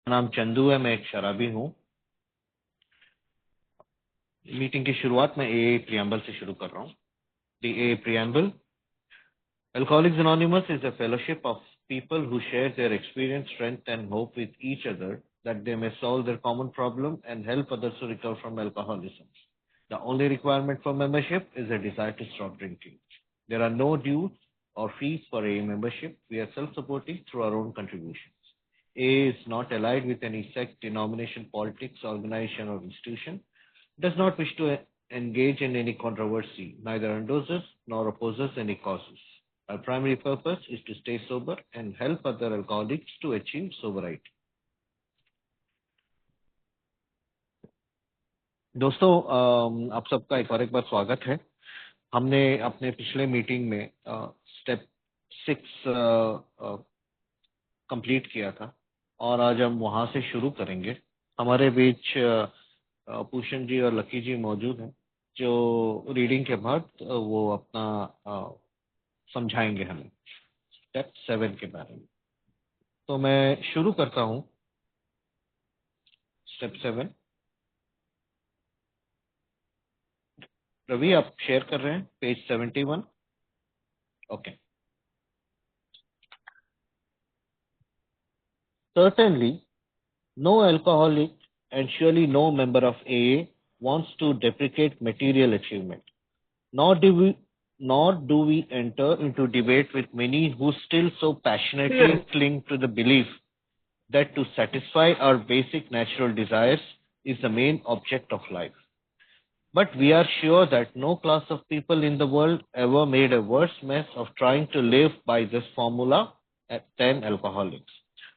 नाम चंदू है, मैं एक शराबी हूँ। मीटिंग की शुरुआत मैं AA प्रियम्बल से शुरू कर रहा हूँ। The AA Preamble. Alcoholics Anonymous is a fellowship of people who share their experience, strength, and hope with each other that they may solve their common problem and help others to recover from alcoholism. The only requirement for membership is a desire to stop drinking. There are no dues or fees for AA membership. We are self-supporting through our own contributions. AA is not allied with any sect, denomination, politics, organization, or institution. Does not wish to engage in any controversy, neither endorses nor opposes any causes. Our primary purpose is to stay sober and help other alcoholics to achieve sobriety. दोस्तों, आप सबका एक बार स्वागत है। हमने अपने पिछले meeting में स्टेप 6 कंप्लीट किया था और आज हम वहां से शुरू करेंगे। हमारे बीच भूषण जी और लकी जी मौजूद हैं, जो रीडिंग के बाद वो अपना समझाएंगे हमें स्टेप 7 के बारे में। तो मैं शुरू करता हूँ। स्टेप 7। रवि, आप शेयर कर रहे हैं page 71? Okay. Certainly, no alcoholic and surely no member of AA wants to deprecate material achievement. Nor do we enter into debate with many who still so passionately cling to the belief that to satisfy our basic natural desires is the main object of life. But we are sure that no class of people in the world ever made a worse mess of trying to live by this formula than alcoholics.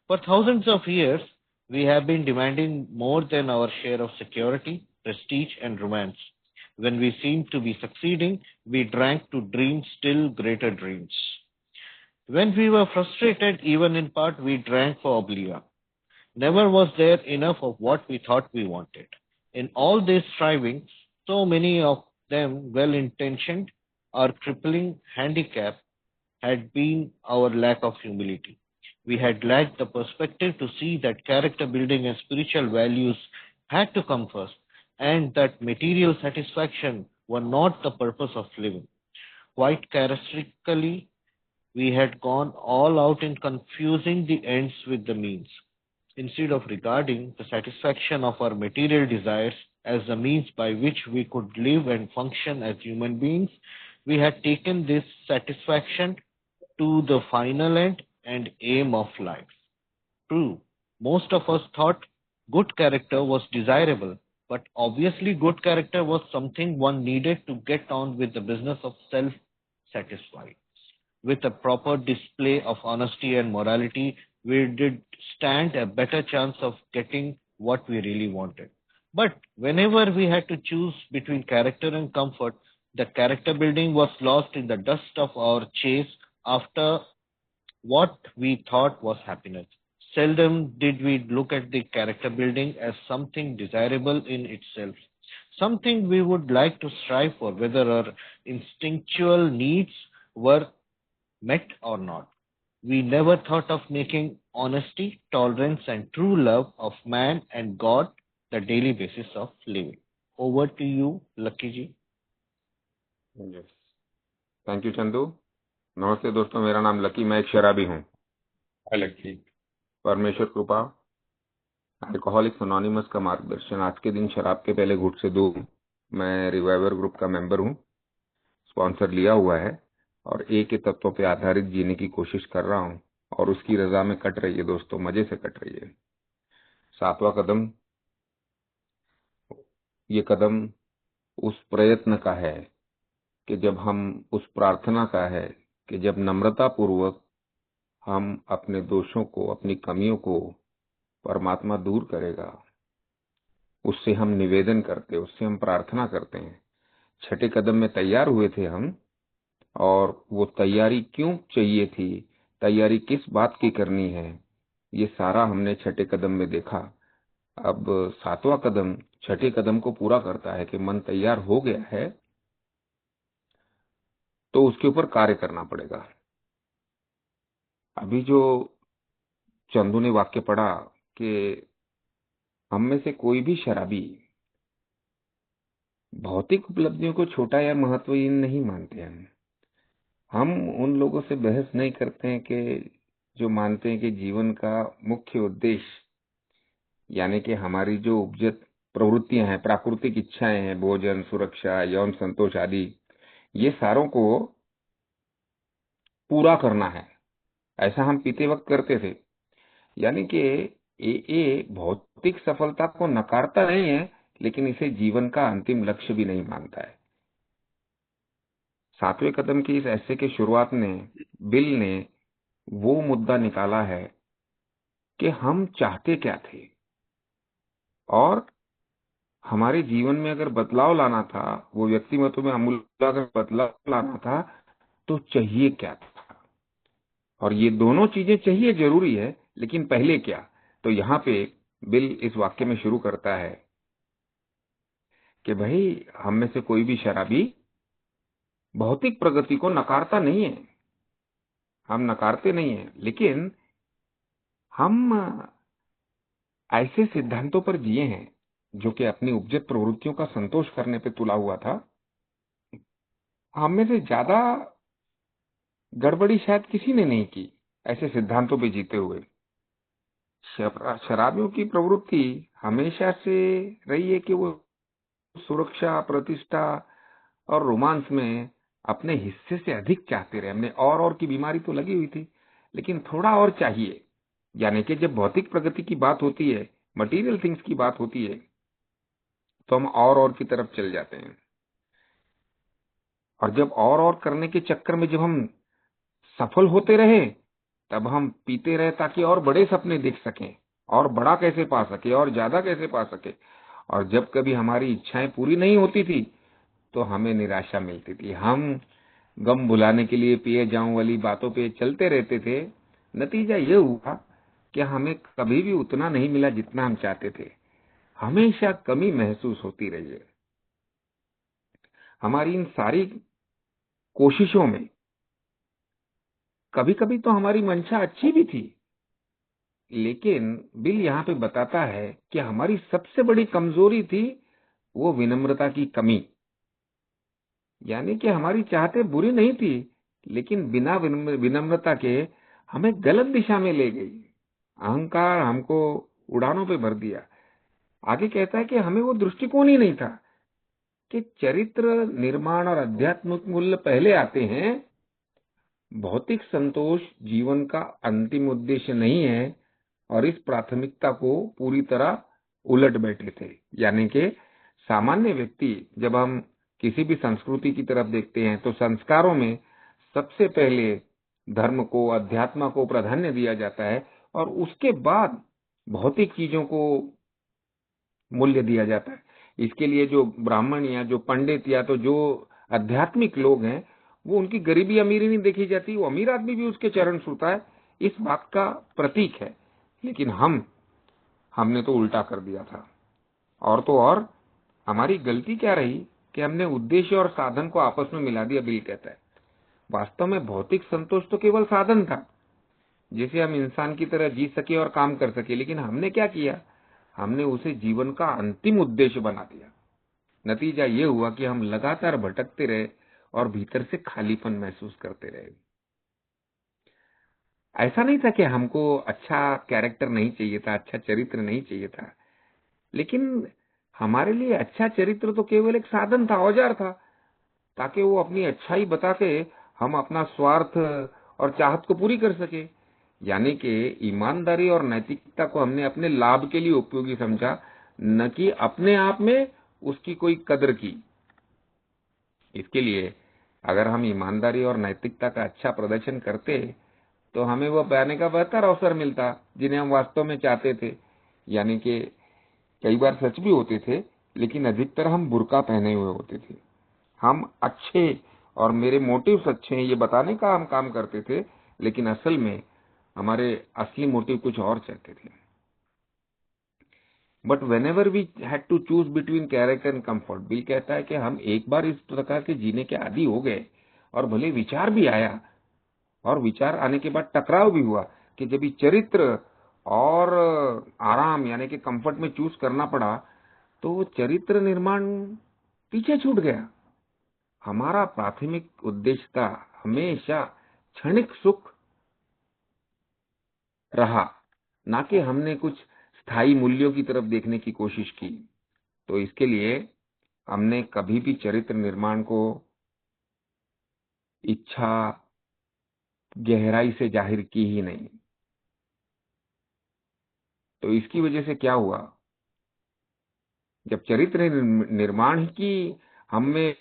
For thousands of years, we have been demanding more than our share of security, prestige, and romance. When we seemed to be succeeding, we drank to dream still greater dreams. When we were frustrated, even in part, we drank for oblivion. Never was there enough of what we thought we wanted. In all these strivings, so many of them well-intentioned, our crippling handicap had been our lack of humility. We had lacked the perspective to see that character building and spiritual values had to come first, and that material satisfaction were not the purpose of living. Quite characteristically, we had gone all out in confusing the ends with the means. Instead of regarding the satisfaction of our material desires as the means by which we could live and function as human beings, we had taken this satisfaction to the final end and aim of life. True, most of us thought good character was desirable, but obviously good character was something one needed to get on with the business of self-satisfied. With a proper display of honesty and morality, we did stand a better chance of getting what we really wanted. But whenever we had to choose between character and comfort, the character building was lost in the dust of our chase after what we thought was happiness. Seldom did we look at the character building as something desirable in itself, something we would like to strive for, whether our instinctual needs were met or not. We never thought of making honesty, tolerance, and true love of man and God the daily basis of living. Over to you, Lucky ji. Yes, thank you Chandu. नमस्ते दोस्तों, मेरा नाम lucky, मैं एक शराबी हूँ। Lucky. परमेश्वर कृपा, अल्कोहलिक्स एनोनिमस का मार्गदर्शन। आज के दिन शराब के पहले घुट से दूर। मैं रिवाइवर ग्रुप का मेंबर हूँ, स्पॉन्सर लिया हुआ है और ए के तत्वों पे आधारित जीने की कोशिश कर रहा हूँ और उसकी रजा में कट रही है दोस्तों, मजे से कट रही है। 7वां कदम, ये कदम उस प्रयत्न का है कि जब हम उस प्रार्थना का है कि जब नम्रता पूर्वक हम अपने दोषों को, अपनी कमियों को परमात्मा दूर करेगा, उससे हम निवेदन करते, उससे हम प्रार्थना करते हैं। 6ठे कदम में तैयार हुए थे हम, और वो तैयारी क्यों चाहिए थी, तैयारी किस बात की करनी है, ये सारा हमने 6ठे कदम में देखा। अब 7वां कदम 6ठे कदम को पूरा करता है कि मन तैयार हो गया है तो उसके ऊपर कार्य करना पड़ेगा। अभी जो चंदू ने वाक्य पढ़ा कि हम में से कोई भी शराबी भौतिक उपलब्धियों को छोटा या महत्वहीन नहीं मानते हैं। हम उन लोगों से बहस नहीं करते हैं कि जो मानते हैं कि जीवन का मुख्य उद्देश्य, यानी कि हमारी जो उपजत प्रवृत्तियां हैं, प्राकृतिक इच्छाएं हैं, भोजन, सुरक्षा, यौन संतोष आदि, ये सारों को पूरा करना है, ऐसा हम पीते वक्त करते थे। यानी कि ये भौतिक सफलता को नकारता नहीं है, लेकिन इसे जीवन का अंतिम लक्ष्य भी नहीं मानता है। 7वें कदम की इस ऐसे के शुरुआत में बिल ने वो मुद्दा निकाला है कि हम चाहते क्या थे, और हमारे जीवन में अगर बदलाव लाना था, वो व्यक्तित्व में आमूलाग्र बदलाव लाना था, तो चाहिए क्या था। और ये दोनों चीजें चाहिए जरूरी है, लेकिन पहले क्या। तो यहाँ पे बिल इस वाक्य में शुरू करता है कि भाई, हम में से कोई भी शराबी भौतिक प्रगति को नकारता नहीं है, हम नकारते नहीं है, लेकिन हम ऐसे सिद्धांतों पर जिए हैं जो कि अपनी उपजत प्रवृत्तियों का संतोष करने पे तुला हुआ था। हम में से ज्यादा गड़बड़ी शायद किसी ने नहीं की ऐसे सिद्धांतों पे जीते हुए। शराबियों की प्रवृत्ति हमेशा से रही है कि वो सुरक्षा, प्रतिष्ठा और रोमांस में अपने हिस्से से अधिक चाहते रहे। हमने और की बीमारी तो लगी हुई थी, लेकिन थोड़ा और चाहिए। यानी कि जब भौतिक प्रगति की बात होती है, मटेरियल थिंग्स की बात होती है, तो हम और की तरफ चल जाते हैं। और जब और करने के चक्कर में जब हम सफल होते रहे, तब हम पीते रहे ताकि और बड़े सपने देख सकें, और बड़ा कैसे पा सके, और ज्यादा कैसे पा सके। और जब कभी हमारी इच्छाएं पूरी नहीं होती थी, तो हमें निराशा मिलती थी। हम गम भुलाने के लिए पिए जाऊं वाली बातों पे चलते रहते थे। नतीजा ये हुआ कि हमें कभी भी उतना नहीं मिला जितना हम चाहते थे। हमेशा कमी महसूस होती रही है। हमारी इन सारी कोशिशों में कभी कभी तो हमारी मंशा अच्छी भी थी, लेकिन बिल यहाँ पे बताता है कि हमारी सबसे बड़ी कमजोरी थी वो विनम्रता की कमी। यानी कि हमारी चाहते बुरी नहीं थी, लेकिन बिना विनम्रता के हमें गलत दिशा में ले गई। अहंकार हमको उड़ानों पे भर दिया। आगे कहता है कि हमें वो दृष्टिकोण ही नहीं था कि चरित्र निर्माण और आध्यात्मिक मूल्य पहले आते हैं, भौतिक संतोष जीवन का अंतिम उद्देश्य नहीं है। और इस प्राथमिकता को पूरी तरह उलट बैठे थे। यानी कि सामान्य व्यक्ति, जब हम किसी भी संस्कृति की तरफ देखते हैं, तो संस्कारों में सबसे पहले धर्म को, अध्यात्म को प्राधान्य दिया जाता है, और उसके बाद भौतिक चीजों को मूल्य दिया जाता है। इसके लिए जो ब्राह्मण या जो पंडित या तो जो आध्यात्मिक लोग हैं, वो उनकी गरीबी अमीरी नहीं देखी जाती, वो अमीर आदमी भी उसके चरण छूता है, इस बात का प्रतीक है। लेकिन हमने तो उल्टा कर दिया था। और तो और हमारी गलती क्या रही कि हमने उद्देश्य और साधन को आपस में मिला दिया। बिल कहता है वास्तव में भौतिक संतोष तो केवल साधन था, जिसे हम इंसान की तरह जी सके और काम कर सके। लेकिन हमने क्या किया, हमने उसे जीवन का अंतिम उद्देश्य बना दिया। नतीजा ये हुआ कि हम लगातार भटकते रहे और भीतर से खालीपन महसूस करते रहे। ऐसा नहीं था कि हमको अच्छा कैरेक्टर नहीं चाहिए था, अच्छा चरित्र नहीं चाहिए था, लेकिन हमारे लिए अच्छा चरित्र तो केवल एक साधन था, औजार था, ताकि वो अपनी अच्छाई बता के हम अपना स्वार्थ और चाहत को पूरी कर सके। यानी कि ईमानदारी और नैतिकता को हमने अपने लाभ के लिए उपयोगी समझा, न कि अपने आप में उसकी कोई कदर की। इसके लिए अगर हम ईमानदारी और नैतिकता का अच्छा प्रदर्शन करते, तो हमें वो पाने का बेहतर अवसर मिलता जिन्हें हम वास्तव में चाहते थे। यानी कि कई बार सच भी होते थे, लेकिन अधिकतर हम बुर्का पहने हुए होते थे। हम अच्छे और मेरे मोटिव्स अच्छे हैं ये बताने का हम काम करते थे, लेकिन असल में हमारे असली मोटिव कुछ और चाहते थे। But whenever we had to choose between character and comfort, Bill कहता है कि हम एक बार इस प्रकार के जीने के आदी हो गए, और भले विचार भी आया, और विचार आने के बाद टकराव भी हुआ कि जब ये चरित्र और आराम यानी कि कंफर्ट में चूज करना पड़ा, तो चरित्र निर्माण पीछे छूट गया। हमारा प्राथमिक उद्देश्य था हमेशा क्षणिक सुख रहा, ना कि हमने कुछ स्थायी मूल्यों की तरफ देखने की कोशिश की। तो इसके लिए हमने कभी भी चरित्र निर्माण को इच्छा गहराई से जाहिर की ही नहीं। तो इसकी वजह से क्या हुआ, जब चरित्र निर्माण की हम में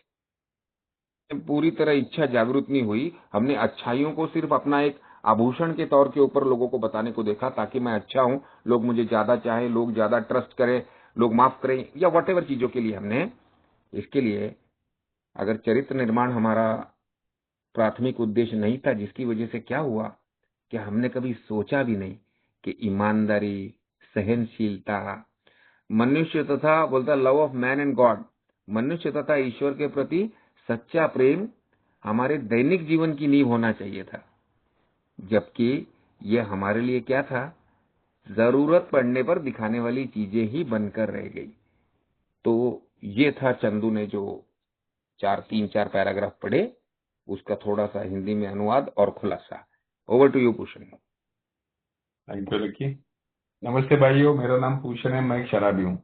पूरी तरह इच्छा जागृत नहीं हुई, हमने अच्छाइयों को सिर्फ अपना एक आभूषण के तौर के ऊपर लोगों को बताने को देखा, ताकि मैं अच्छा हूं, लोग मुझे ज्यादा चाहें, लोग ज्यादा ट्रस्ट करें, लोग माफ करें, या वॉटेवर चीजों के लिए हमने, इसके लिए अगर चरित्र निर्माण हमारा प्राथमिक उद्देश्य नहीं था, जिसकी वजह से क्या हुआ कि हमने कभी सोचा भी नहीं कि ईमानदारी, सहनशीलता, मनुष्य तथा बोलता love of man and God, मनुष्य तथा ईश्वर के प्रति सच्चा प्रेम हमारे दैनिक जीवन की नींव होना चाहिए था। जबकि यह हमारे लिए क्या था, जरूरत पड़ने पर दिखाने वाली चीजें ही बनकर रह गई। तो ये था चंदू ने जो तीन चार पैराग्राफ पढ़े, उसका थोड़ा सा हिंदी में अनुवाद और खुलासा। Over to you Bhushan. Thank you Lucky. नमस्ते भाइयों, मेरा नाम भूषण है, मैं एक शराबी हूँ।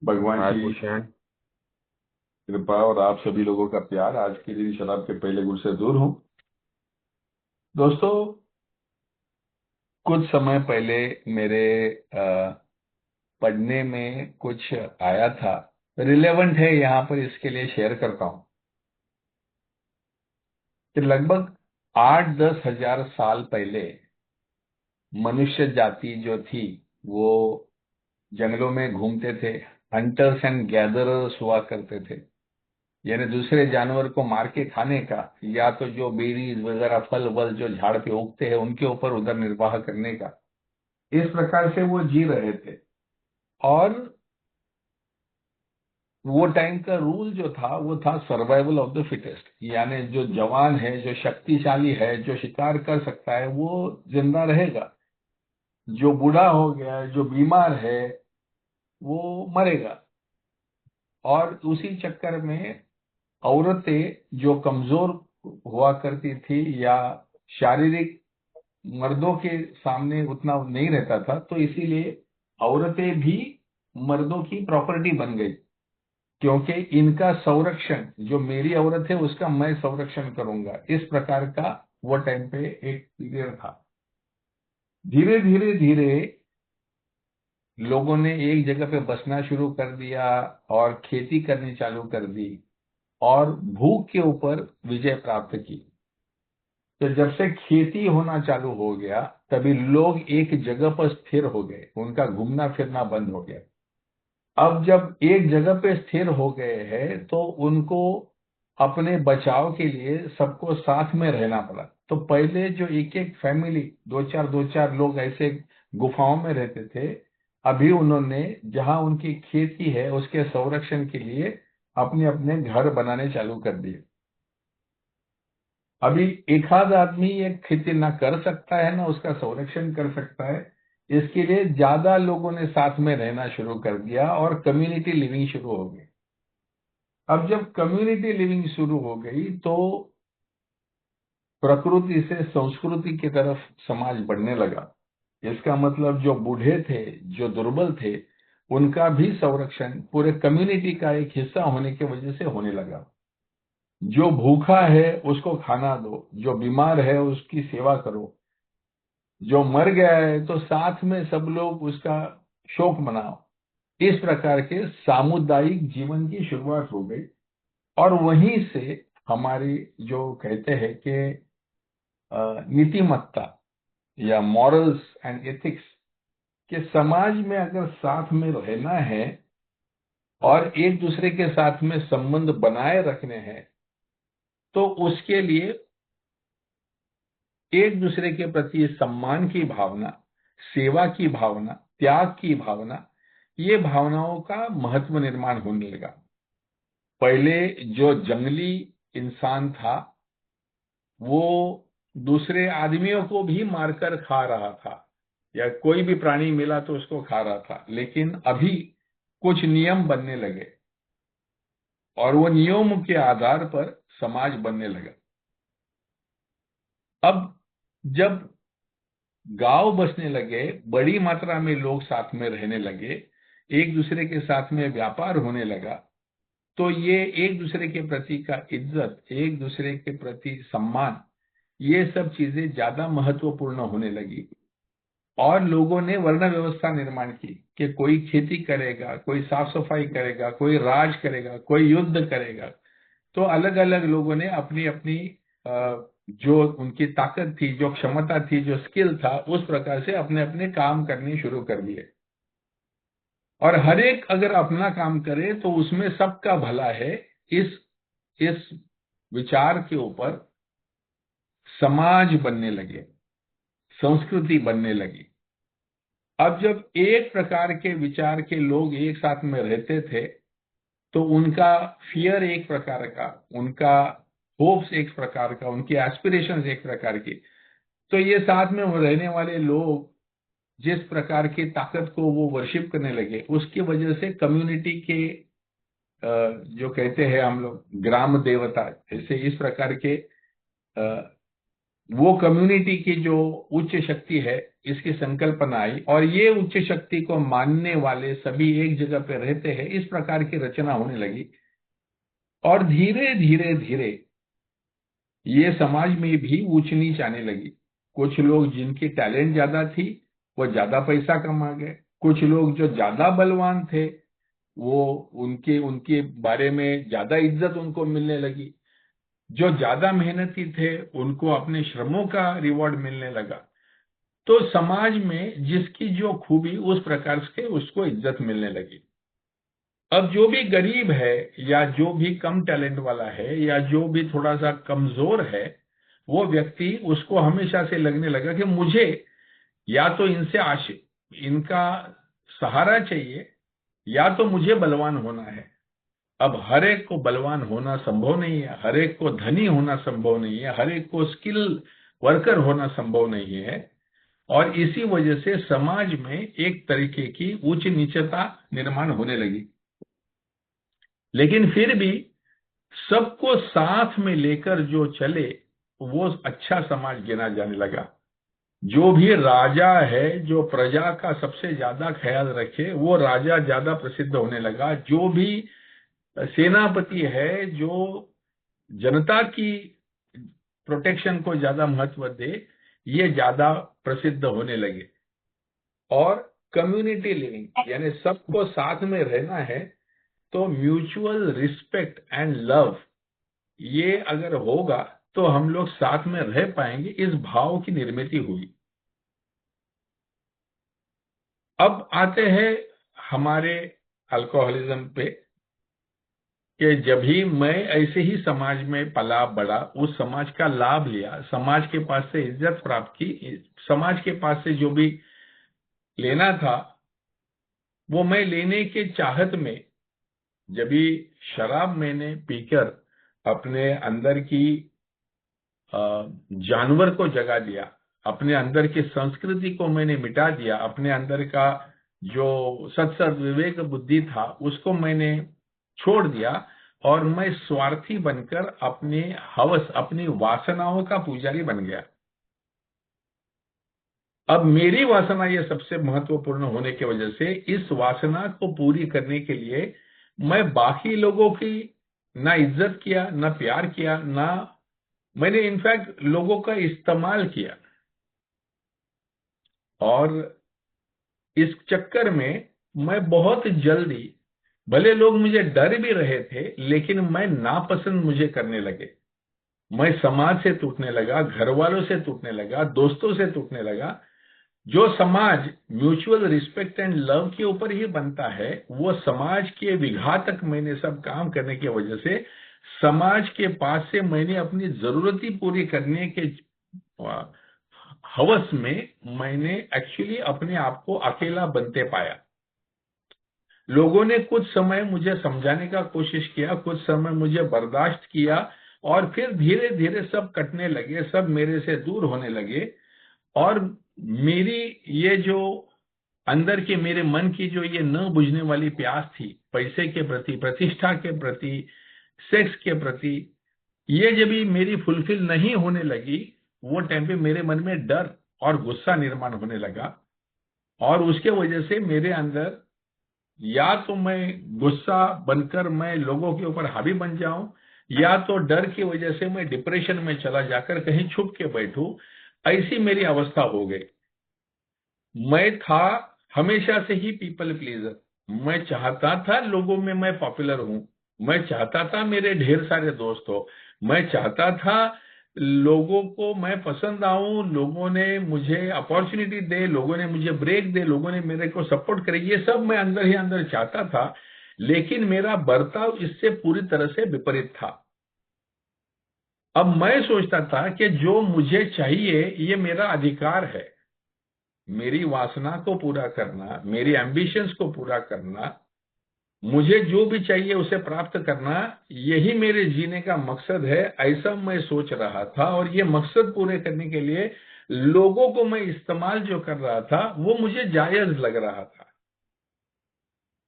भगवान हाय की भूषण। कृपा और आप सभी लोगों का प्यार आज के दिन शराब के पहले गुण से दूर हूँ। दोस्तों, कुछ समय पहले मेरे पढ़ने में कुछ आया था, रिलेवेंट है यहाँ पर, इसके लिए शेयर करता हूँ कि लगभग 8-10 हजार साल पहले मनुष्य जाति जो थी वो जंगलों में घूमते थे। हंटर्स एंड गैदरर्स हुआ करते थे, यानी दूसरे जानवर को मार के खाने का, या तो जो बेरीज वगैरह फल वल जो झाड़ पे उगते हैं उनके ऊपर उधर निर्वाह करने का। इस प्रकार से वो जी रहे थे। और वो टाइम का रूल जो था वो था सर्वाइवल ऑफ द फिटेस्ट, यानी जो जवान है, जो शक्तिशाली है, जो शिकार कर सकता है वो जिंदा रहेगा, जो बूढ़ा हो गया है, जो बीमार है, वो मरेगा। और उसी चक्कर में औरतें जो कमजोर हुआ करती थी या शारीरिक मर्दों के सामने उतना नहीं रहता था, तो इसीलिए औरतें भी मर्दों की प्रॉपर्टी बन गई, क्योंकि इनका संरक्षण, जो मेरी औरत है उसका मैं संरक्षण करूंगा, इस प्रकार का वो टाइम पे एक पीरियड था। धीरे धीरे धीरे लोगों ने एक जगह पे बसना शुरू कर दिया और खेती करनी चालू कर दी और भूख के ऊपर विजय प्राप्त की। तो जब से खेती होना चालू हो गया, तभी लोग एक जगह पर स्थिर हो गए, उनका घूमना फिरना बंद हो गया। अब जब एक जगह पे स्थिर हो गए हैं तो उनको अपने बचाव के लिए सबको साथ में रहना पड़ा। तो पहले जो एक एक फैमिली, दो चार लोग ऐसे गुफाओं में रहते थे, अभी उन्होंने जहां उनकी खेती है उसके संरक्षण के लिए अपने अपने घर बनाने चालू कर दिए। अभी एक आध आदमी ये खेती ना कर सकता है ना उसका संरक्षण कर सकता है, इसके लिए ज्यादा लोगों ने साथ में रहना शुरू कर दिया और कम्युनिटी लिविंग शुरू हो गई। अब जब कम्युनिटी लिविंग शुरू हो गई तो प्रकृति से संस्कृति की तरफ समाज बढ़ने लगा। इसका मतलब जो बूढ़े थे, जो दुर्बल थे, उनका भी संरक्षण पूरे कम्युनिटी का एक हिस्सा होने की वजह से होने लगा। जो भूखा है उसको खाना दो, जो बीमार है उसकी सेवा करो, जो मर गया है तो साथ में सब लोग उसका शोक मनाओ। इस प्रकार के सामुदायिक जीवन की शुरुआत हो गई। और वहीं से हमारी जो कहते हैं कि नीतिमत्ता या मॉरल्स एंड एथिक्स, के समाज में अगर साथ में रहना है और एक दूसरे के साथ में संबंध बनाए रखने हैं, तो उसके लिए एक दूसरे के प्रति सम्मान की भावना, सेवा की भावना, त्याग की भावना, ये भावनाओं का महत्व निर्माण होने लगा। पहले जो जंगली इंसान था वो दूसरे आदमियों को भी मारकर खा रहा था, या कोई भी प्राणी मिला तो उसको खा रहा था। लेकिन अभी कुछ नियम बनने लगे और वो नियमों के आधार पर समाज बनने लगा। अब जब गांव बसने लगे, बड़ी मात्रा में लोग साथ में रहने लगे, एक दूसरे के साथ में व्यापार होने लगा, तो ये एक दूसरे के प्रति का इज्जत, एक दूसरे के प्रति सम्मान, ये सब चीजें ज्यादा महत्वपूर्ण होने लगी। और लोगों ने वर्ण व्यवस्था निर्माण की कि कोई खेती करेगा, कोई साफ सफाई करेगा, कोई राज करेगा, कोई युद्ध करेगा। तो अलग अलग लोगों ने अपनी अपनी जो उनकी ताकत थी, जो क्षमता थी, जो स्किल था, उस प्रकार से अपने अपने काम करने शुरू कर दिए। और हर एक अगर अपना काम करे तो उसमें सबका भला है, इस विचार के ऊपर समाज बनने लगे, संस्कृति बनने लगी। अब जब एक प्रकार के विचार के लोग एक साथ में रहते थे तो उनका फियर एक प्रकार का, उनका होप्स एक प्रकार का, उनकी एस्पिरेशंस एक प्रकार की। तो ये साथ में रहने वाले लोग जिस प्रकार की ताकत को वो वर्शिप करने लगे, उसकी वजह से कम्युनिटी के जो कहते हैं हम लोग ग्राम देवता, जैसे इस प्रकार के वो कम्युनिटी की जो उच्च शक्ति है, इसकी संकल्पना आई और ये उच्च शक्ति को मानने वाले सभी एक जगह पे रहते हैं, इस प्रकार की रचना होने लगी। और धीरे धीरे धीरे ये समाज में भी ऊंच नीच आने लगी। कुछ लोग जिनकी टैलेंट ज्यादा थी वो ज्यादा पैसा कमा गए, कुछ लोग जो ज्यादा बलवान थे वो उनके उनके बारे में ज्यादा इज्जत उनको मिलने लगी, जो ज्यादा मेहनती थे उनको अपने श्रमों का रिवॉर्ड मिलने लगा। तो समाज में जिसकी जो खूबी, उस प्रकार से उसको इज्जत मिलने लगी। अब जो भी गरीब है या जो भी कम टैलेंट वाला है या जो भी थोड़ा सा कमजोर है, वो व्यक्ति, उसको हमेशा से लगने लगा कि मुझे या तो इनका सहारा चाहिए या तो मुझे बलवान होना है। अब हर एक को बलवान होना संभव नहीं है, हर एक को धनी होना संभव नहीं है, हर एक को स्किल वर्कर होना संभव नहीं है। और इसी वजह से समाज में एक तरीके की उच्च नीचता निर्माण होने लगी। लेकिन फिर भी सबको साथ में लेकर जो चले वो अच्छा समाज गिना जाने लगा। जो भी राजा है, जो प्रजा का सबसे ज्यादा ख्याल रखे, वो राजा ज्यादा प्रसिद्ध होने लगा। जो भी सेनापति है, जो जनता की प्रोटेक्शन को ज्यादा महत्व दे, ये ज्यादा प्रसिद्ध होने लगे। और कम्युनिटी लिविंग, यानी सबको साथ में रहना है, तो म्यूचुअल रिस्पेक्ट एंड लव, ये अगर होगा तो हम लोग साथ में रह पाएंगे, इस भाव की निर्मित हुई। अब आते हैं हमारे अल्कोहलिज्म पे, कि जब ही मैं ऐसे ही समाज में पला बड़ा, उस समाज का लाभ लिया, समाज के पास से इज्जत प्राप्त की, समाज के पास से जो भी लेना था वो मैं लेने के चाहत में जब भी शराब मैंने पीकर अपने अंदर की जानवर को जगा दिया, अपने अंदर की संस्कृति को मैंने मिटा दिया, अपने अंदर का जो सत्सद विवेक बुद्धि था उसको मैंने छोड़ दिया और मैं स्वार्थी बनकर अपने हवस, अपनी वासनाओं का पुजारी बन गया। अब मेरी वासना ये सबसे महत्वपूर्ण होने की वजह से इस वासना को पूरी करने के लिए मैं बाकी लोगों की ना इज्जत किया, ना प्यार किया, ना मैंने इनफैक्ट लोगों का इस्तेमाल किया। और इस चक्कर में मैं बहुत जल्दी, भले लोग मुझे डर भी रहे थे, लेकिन मैं नापसंद मुझे करने लगे। मैं समाज से टूटने लगा, घर वालों से टूटने लगा, दोस्तों से टूटने लगा। जो समाज म्यूचुअल रिस्पेक्ट एंड लव के ऊपर ही बनता है, वो समाज के विघातक मैंने सब काम करने की वजह से समाज के पास से मैंने अपनी जरूरतें पूरी करने के हवस में मैंने एक्चुअली अपने आप को अकेला बनते पाया। लोगों ने कुछ समय मुझे समझाने का कोशिश किया, कुछ समय मुझे बर्दाश्त किया, और फिर धीरे धीरे सब कटने लगे, सब मेरे से दूर होने लगे। और मेरी ये जो अंदर के मेरे मन की जो ये न बुझने वाली प्यास थी, पैसे के प्रति, प्रतिष्ठा के प्रति, सेक्स के प्रति, ये जब भी मेरी फुलफिल नहीं होने लगी, वो टाइम पे मेरे मन में डर और गुस्सा निर्माण होने लगा। और उसके वजह से मेरे अंदर या तो मैं गुस्सा बनकर मैं लोगों के ऊपर हावी बन जाऊं, या तो डर की वजह से मैं डिप्रेशन में चला जाकर कहीं छुप के बैठूं। ऐसी मेरी अवस्था हो गई। मैं था हमेशा से ही पीपल प्लीजर। मैं चाहता था लोगों में मैं पॉपुलर हूं, मैं चाहता था मेरे ढेर सारे दोस्त हो, मैं चाहता था लोगों को मैं पसंद आऊं, लोगों ने मुझे अपॉर्चुनिटी दे, लोगों ने मुझे ब्रेक दे, लोगों ने मेरे को सपोर्ट करे, ये सब मैं अंदर ही अंदर चाहता था। लेकिन मेरा बर्ताव इससे पूरी तरह से विपरीत था। अब मैं सोचता था कि जो मुझे चाहिए ये मेरा अधिकार है, मेरी वासना को पूरा करना, मेरी एम्बिशंस को पूरा करना, मुझे जो भी चाहिए उसे प्राप्त करना, यही मेरे जीने का मकसद है, ऐसा मैं सोच रहा था। और ये मकसद पूरे करने के लिए लोगों को मैं इस्तेमाल जो कर रहा था वो मुझे जायज लग रहा था।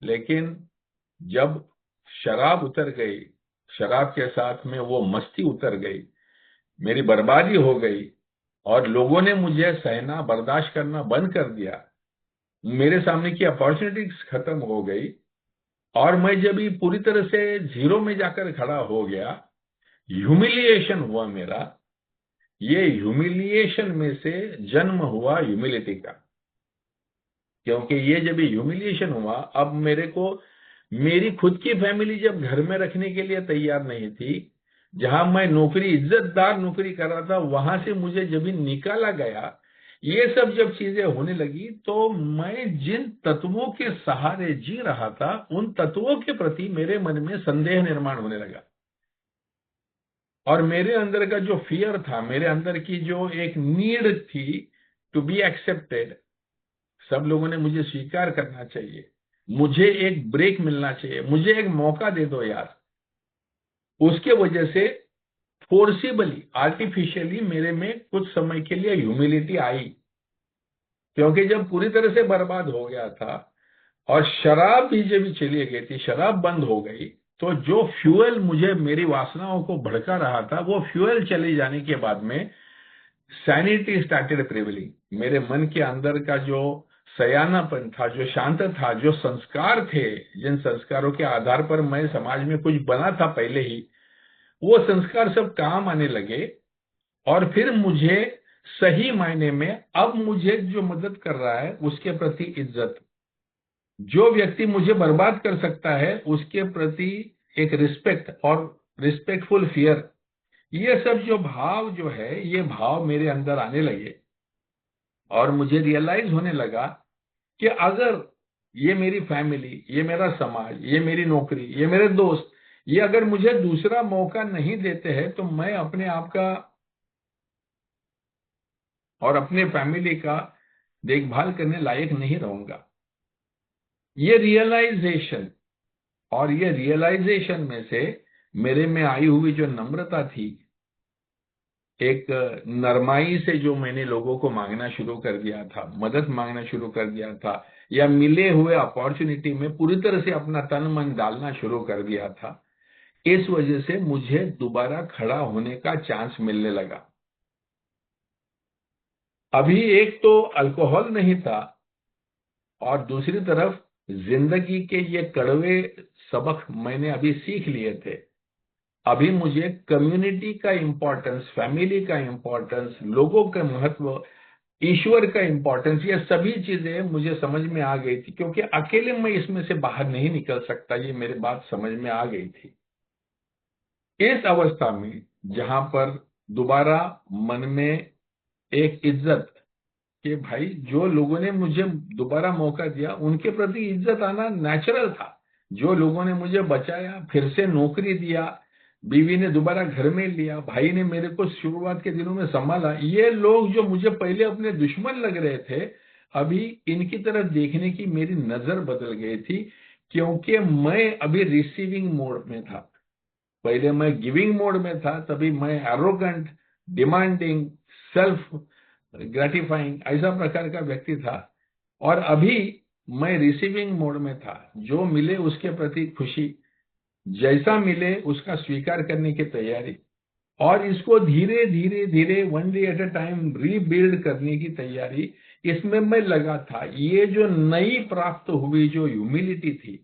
लेकिन जब शराब उतर गई, शराब के साथ में वो मस्ती उतर गई, मेरी बर्बादी हो गई और लोगों ने मुझे सहना बर्दाश्त करना बंद कर दिया, मेरे सामने की अपॉर्चुनिटीज खत्म हो गई, और मैं जब ये पूरी तरह से जीरो में जाकर खड़ा हो गया, ह्यूमिलिएशन हुआ मेरा। ये ह्यूमिलिएशन में से जन्म हुआ ह्यूमिलिटी का। क्योंकि ये जब ह्यूमिलिएशन हुआ, अब मेरे को मेरी खुद की फैमिली जब घर में रखने के लिए तैयार नहीं थी, जहां मैं नौकरी, इज्जतदार नौकरी कर रहा था, वहां से मुझे जब निकाला गया, ये सब जब चीजें होने लगी, तो मैं जिन तत्वों के सहारे जी रहा था, उन तत्वों के प्रति मेरे मन में संदेह निर्माण होने लगा। और मेरे अंदर का जो फियर था, मेरे अंदर की जो एक नीड थी टू बी एक्सेप्टेड, सब लोगों ने मुझे स्वीकार करना चाहिए, मुझे एक ब्रेक मिलना चाहिए, मुझे एक मौका दे दो यार, उसके वजह से फोर्सिबली, आर्टिफिशियली मेरे में कुछ समय के लिए ह्यूमिलिटी आई। क्योंकि जब पूरी तरह से बर्बाद हो गया था और शराब भी जब चली गई थी, शराब बंद हो गई, तो जो फ्यूल मुझे मेरी वासनाओं को भड़का रहा था, वो फ्यूल चले जाने के बाद में सैनिटी स्टार्टेड प्रिवेलिंग। मेरे मन के अंदर का जो सयानापन था, जो शांत था, जो संस्कार थे, जिन संस्कारों के आधार पर मैं समाज में कुछ बना था पहले ही, वो संस्कार सब काम आने लगे। और फिर मुझे सही मायने में अब मुझे जो मदद कर रहा है उसके प्रति इज्जत, जो व्यक्ति मुझे बर्बाद कर सकता है उसके प्रति एक रिस्पेक्ट और रिस्पेक्टफुल फियर, ये सब जो भाव जो है, ये भाव मेरे अंदर आने लगे। और मुझे रियलाइज होने लगा कि अगर ये मेरी फैमिली, ये मेरा समाज, ये मेरी नौकरी, ये मेरे दोस्त, ये अगर मुझे दूसरा मौका नहीं देते हैं, तो मैं अपने आप का और अपने फैमिली का देखभाल करने लायक नहीं रहूंगा। ये रियलाइजेशन, और ये रियलाइजेशन में से मेरे में आई हुई जो नम्रता थी, एक नरमाई से जो मैंने लोगों को मांगना शुरू कर दिया था, मदद मांगना शुरू कर दिया था, या मिले हुए अपॉर्चुनिटी में पूरी तरह से अपना तन मन डालना शुरू कर दिया था, इस वजह से मुझे दोबारा खड़ा होने का चांस मिलने लगा। अभी एक तो अल्कोहल नहीं था, और दूसरी तरफ जिंदगी के ये कड़वे सबक मैंने अभी सीख लिए थे। अभी मुझे कम्युनिटी का इंपॉर्टेंस, फैमिली का इंपॉर्टेंस, लोगों का महत्व, ईश्वर का इंपॉर्टेंस, ये सभी चीजें मुझे समझ में आ गई थी। क्योंकि अकेले मैं इसमें से बाहर नहीं निकल सकता, ये मेरी बात समझ में आ गई थी। इस अवस्था में जहां पर दोबारा मन में एक इज्जत, कि भाई जो लोगों ने मुझे दोबारा मौका दिया उनके प्रति इज्जत आना नेचुरल था। जो लोगों ने मुझे बचाया, फिर से नौकरी दिया, बीवी ने दोबारा घर में लिया, भाई ने मेरे को शुरुआत के दिनों में संभाला, ये लोग जो मुझे पहले अपने दुश्मन लग रहे थे, अभी इनकी तरफ देखने की मेरी नजर बदल गई थी। क्योंकि मैं अभी रिसीविंग मोड में था। पहले मैं गिविंग मोड में था, तभी मैं एरोगेंट, डिमांडिंग, सेल्फ ग्रेटिफाइंग ऐसा प्रकार का व्यक्ति था। और अभी मैं रिसीविंग मोड में था, जो मिले उसके प्रति खुशी, जैसा मिले उसका स्वीकार करने की तैयारी, और इसको धीरे धीरे धीरे one day at a time rebuild करने की तैयारी, इसमें मैं लगा था। ये जो नई प्राप्त हुई जो ह्यूमिलिटी थी,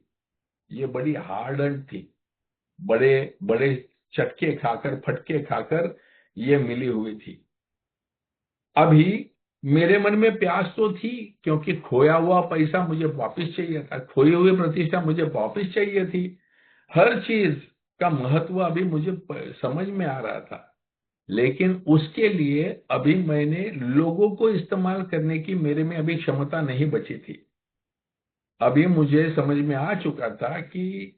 ये बड़ी हार्ड अर्न थी, बड़े बड़े चटके खाकर, फटके खाकर ये मिली हुई थी। अभी मेरे मन में प्यास तो थी, क्योंकि खोया हुआ पैसा मुझे वापस चाहिए था, खोई हुई प्रतिष्ठा मुझे वापस चाहिए थी। हर चीज का महत्व अभी मुझे समझ में आ रहा था, लेकिन उसके लिए अभी मैंने लोगों को इस्तेमाल करने की मेरे में अभी क्षमता नहीं बची थी। अभी मुझे समझ में आ चुका था कि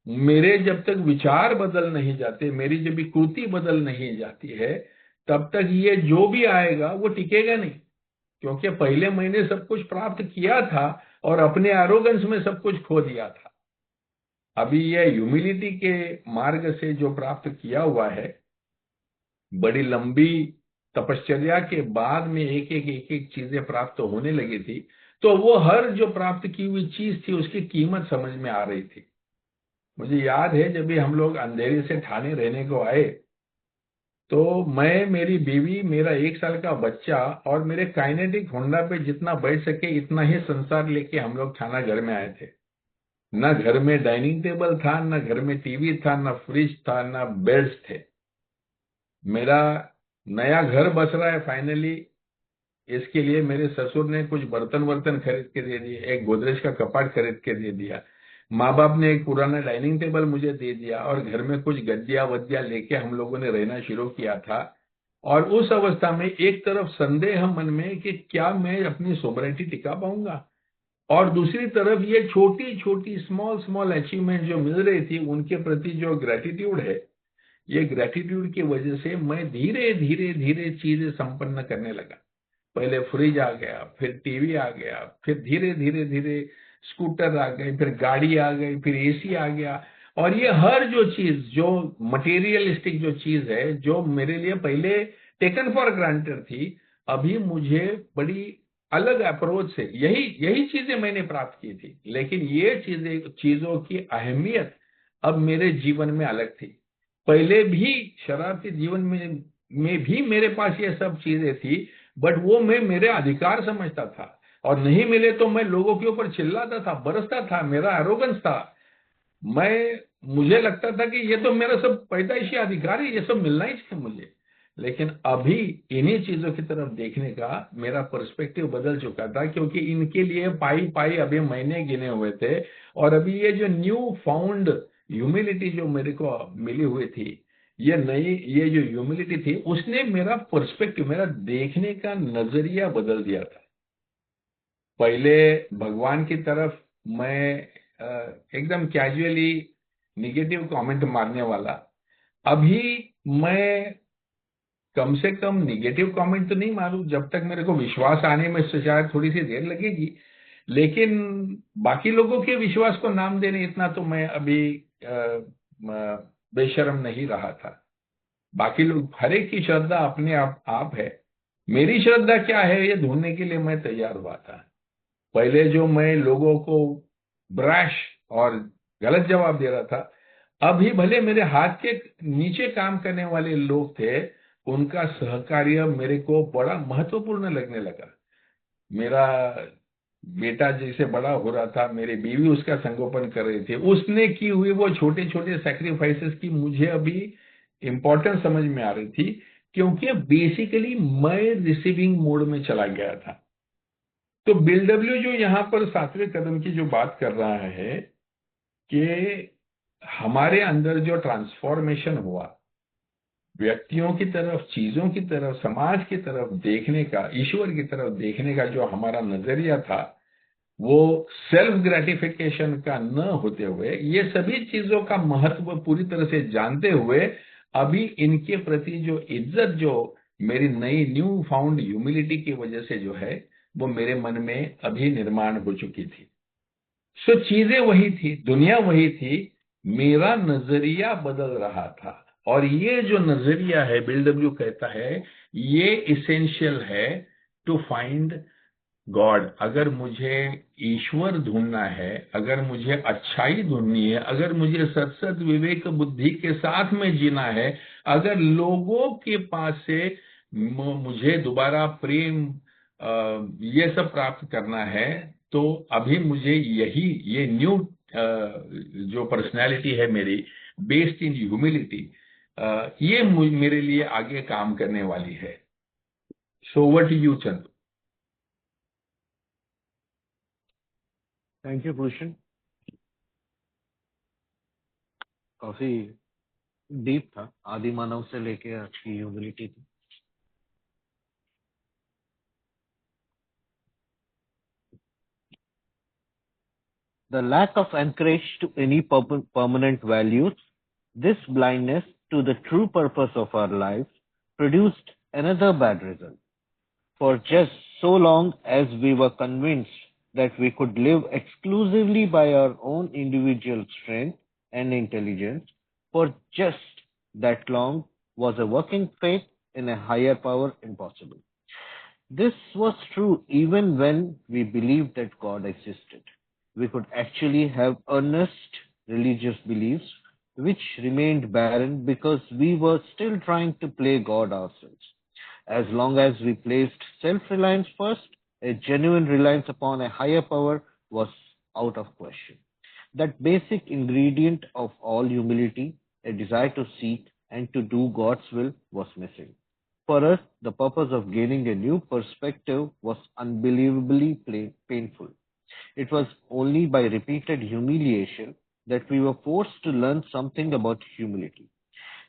मेरे जब तक विचार बदल नहीं जाते, मेरी जब भी कृति बदल नहीं जाती है, तब तक ये जो भी आएगा वो टिकेगा नहीं। क्योंकि पहले मैंने सब कुछ प्राप्त किया था और अपने एरोगेंस में सब कुछ खो दिया था। अभी ये ह्यूमिलिटी के मार्ग से जो प्राप्त किया हुआ है, बड़ी लंबी तपश्चर्या के बाद में एक एक चीजें प्राप्त होने लगी थी, तो वो हर जो प्राप्त की हुई चीज थी उसकी कीमत समझ में आ रही थी। मुझे याद है जब भी हम लोग अंधेरी से ठाणे रहने को आए, तो मैं, मेरी बीवी, मेरा 1 साल का बच्चा और मेरे काइनेटिक होंडा पे जितना बैठ सके इतना ही संसार लेके हम लोग ठाणा घर में आए थे। न घर में डाइनिंग टेबल था, न घर में टीवी था, न फ्रिज था, न बेड्स थे। मेरा नया घर बस रहा है फाइनली। इसके लिए मेरे ससुर ने कुछ बर्तन वर्तन खरीद के दे दिए, एक गोदरेज का कपाट खरीद के दे दिया, माँ बाप ने एक पुराना डाइनिंग टेबल मुझे दे दिया, और घर में कुछ गद्दिया वद्दिया लेके हम लोगों ने रहना शुरू किया था। और उस अवस्था में एक तरफ संदेह मन में कि क्या मैं अपनी सोबरिटी टिका पाऊंगा, और दूसरी तरफ ये छोटी छोटी स्मॉल स्मॉल अचीवमेंट जो मिल रही थी उनके प्रति जो ग्रेटिट्यूड है, ये ग्रेटिट्यूड की वजह से मैं धीरे धीरे धीरे चीजें संपन्न करने लगा। पहले फ्रिज आ गया, फिर टीवी आ गया, फिर धीरे धीरे धीरे स्कूटर आ गई, फिर गाड़ी आ गई, फिर एसी आ गया। और ये हर जो चीज, जो मटेरियलिस्टिक जो चीज है, जो मेरे लिए पहले टेकन फॉर ग्रांटेड थी, अभी मुझे बड़ी अलग अप्रोच से यही यही चीजें मैंने प्राप्त की थी। लेकिन ये चीजों की अहमियत अब मेरे जीवन में अलग थी। पहले भी शरारती जीवन में भी मेरे पास ये सब चीजें थी, बट वो मैं मेरे अधिकार समझता था, और नहीं मिले तो मैं लोगों के ऊपर चिल्लाता था, बरसता था, मेरा एरोगेंस था। मुझे लगता था कि ये तो मेरा सब पैदाइशी अधिकार है, ये सब मिलना ही चाहिए मुझे। लेकिन अभी इन्हीं चीजों की तरफ देखने का मेरा पर्सपेक्टिव बदल चुका था, क्योंकि इनके लिए पाई पाई अभी महीने गिने हुए थे। और अभी ये जो न्यू फाउंड ह्यूमिलिटी जो मेरे को मिली हुई थी, ये जो ह्यूमिलिटी थी, उसने मेरा पर्सपेक्टिव, मेरा देखने का नजरिया बदल दिया था। पहले भगवान की तरफ मैं एकदम कैजुअली निगेटिव कमेंट मारने वाला, अभी मैं कम से कम निगेटिव कमेंट तो नहीं मारूं, जब तक मेरे को विश्वास आने में शायद थोड़ी सी देर लगेगी। लेकिन बाकी लोगों के विश्वास को नाम देने इतना तो मैं अभी बेशर्म नहीं रहा था। बाकी लोग, हर एक की श्रद्धा अपने आप है। मेरी श्रद्धा क्या है ये ढूंढने के लिए मैं तैयार हुआ था। पहले जो मैं लोगों को ब्रैश और गलत जवाब दे रहा था, अभी भले मेरे हाथ के नीचे काम करने वाले लोग थे, उनका सहकार्य मेरे को बड़ा महत्वपूर्ण लगने लगा। मेरा बेटा जैसे बड़ा हो रहा था, मेरी बीवी उसका संगोपन कर रही थी, उसने की हुई वो छोटे छोटे सैक्रिफाइसेस की मुझे अभी इंपॉर्टेंस समझ में आ रही थी, क्योंकि बेसिकली मैं रिसीविंग मोड में चला गया था। तो बिल डब्ल्यू जो यहाँ पर 7वें कदम की जो बात कर रहा है कि हमारे अंदर जो ट्रांसफॉर्मेशन हुआ, व्यक्तियों की तरफ, चीजों की तरफ, समाज की तरफ देखने का, ईश्वर की तरफ देखने का जो हमारा नजरिया था, वो सेल्फ ग्रेटिफिकेशन का न होते हुए, ये सभी चीजों का महत्व पूरी तरह से जानते हुए, अभी इनके प्रति जो इज्जत, जो मेरी नई न्यू फाउंड ह्यूमिलिटी की वजह से जो है, वो मेरे मन में अभी निर्माण हो चुकी थी। सो चीजें वही थी, दुनिया वही थी, मेरा नजरिया बदल रहा था। और ये जो नजरिया है, बिल डब्ल्यू कहता है, ये इसेंशियल है टू फाइंड गॉड। अगर मुझे ईश्वर ढूंढना है, अगर मुझे अच्छाई ढूंढनी है, अगर मुझे सत विवेक बुद्धि के साथ में जीना है, अगर लोगों के पास से मुझे दोबारा प्रेम ये सब प्राप्त करना है, तो अभी मुझे ये न्यू जो पर्सनैलिटी है मेरी, बेस्ड इन ह्यूमिलिटी, ये मेरे लिए आगे काम करने वाली है। So over to you, Chandu. Thank you Bhushan, काफी डीप था, आदि मानव से लेके आज की ह्यूमिलिटी थी। The lack of anchorage to any permanent values, this blindness to the true purpose of our lives, produced another bad result. For just so long as we were convinced that we could live exclusively by our own individual strength and intelligence, for just that long was a working faith in a higher power impossible. This was true even when we believed that God existed. We could actually have earnest religious beliefs which remained barren because we were still trying to play God ourselves. As long as we placed self reliance first, a genuine reliance upon a higher power was out of question. That basic ingredient of all humility, a desire to seek and to do God's will, was missing. For us, the purpose of gaining a new perspective was unbelievably painful. It was only by repeated humiliation that we were forced to learn something about humility.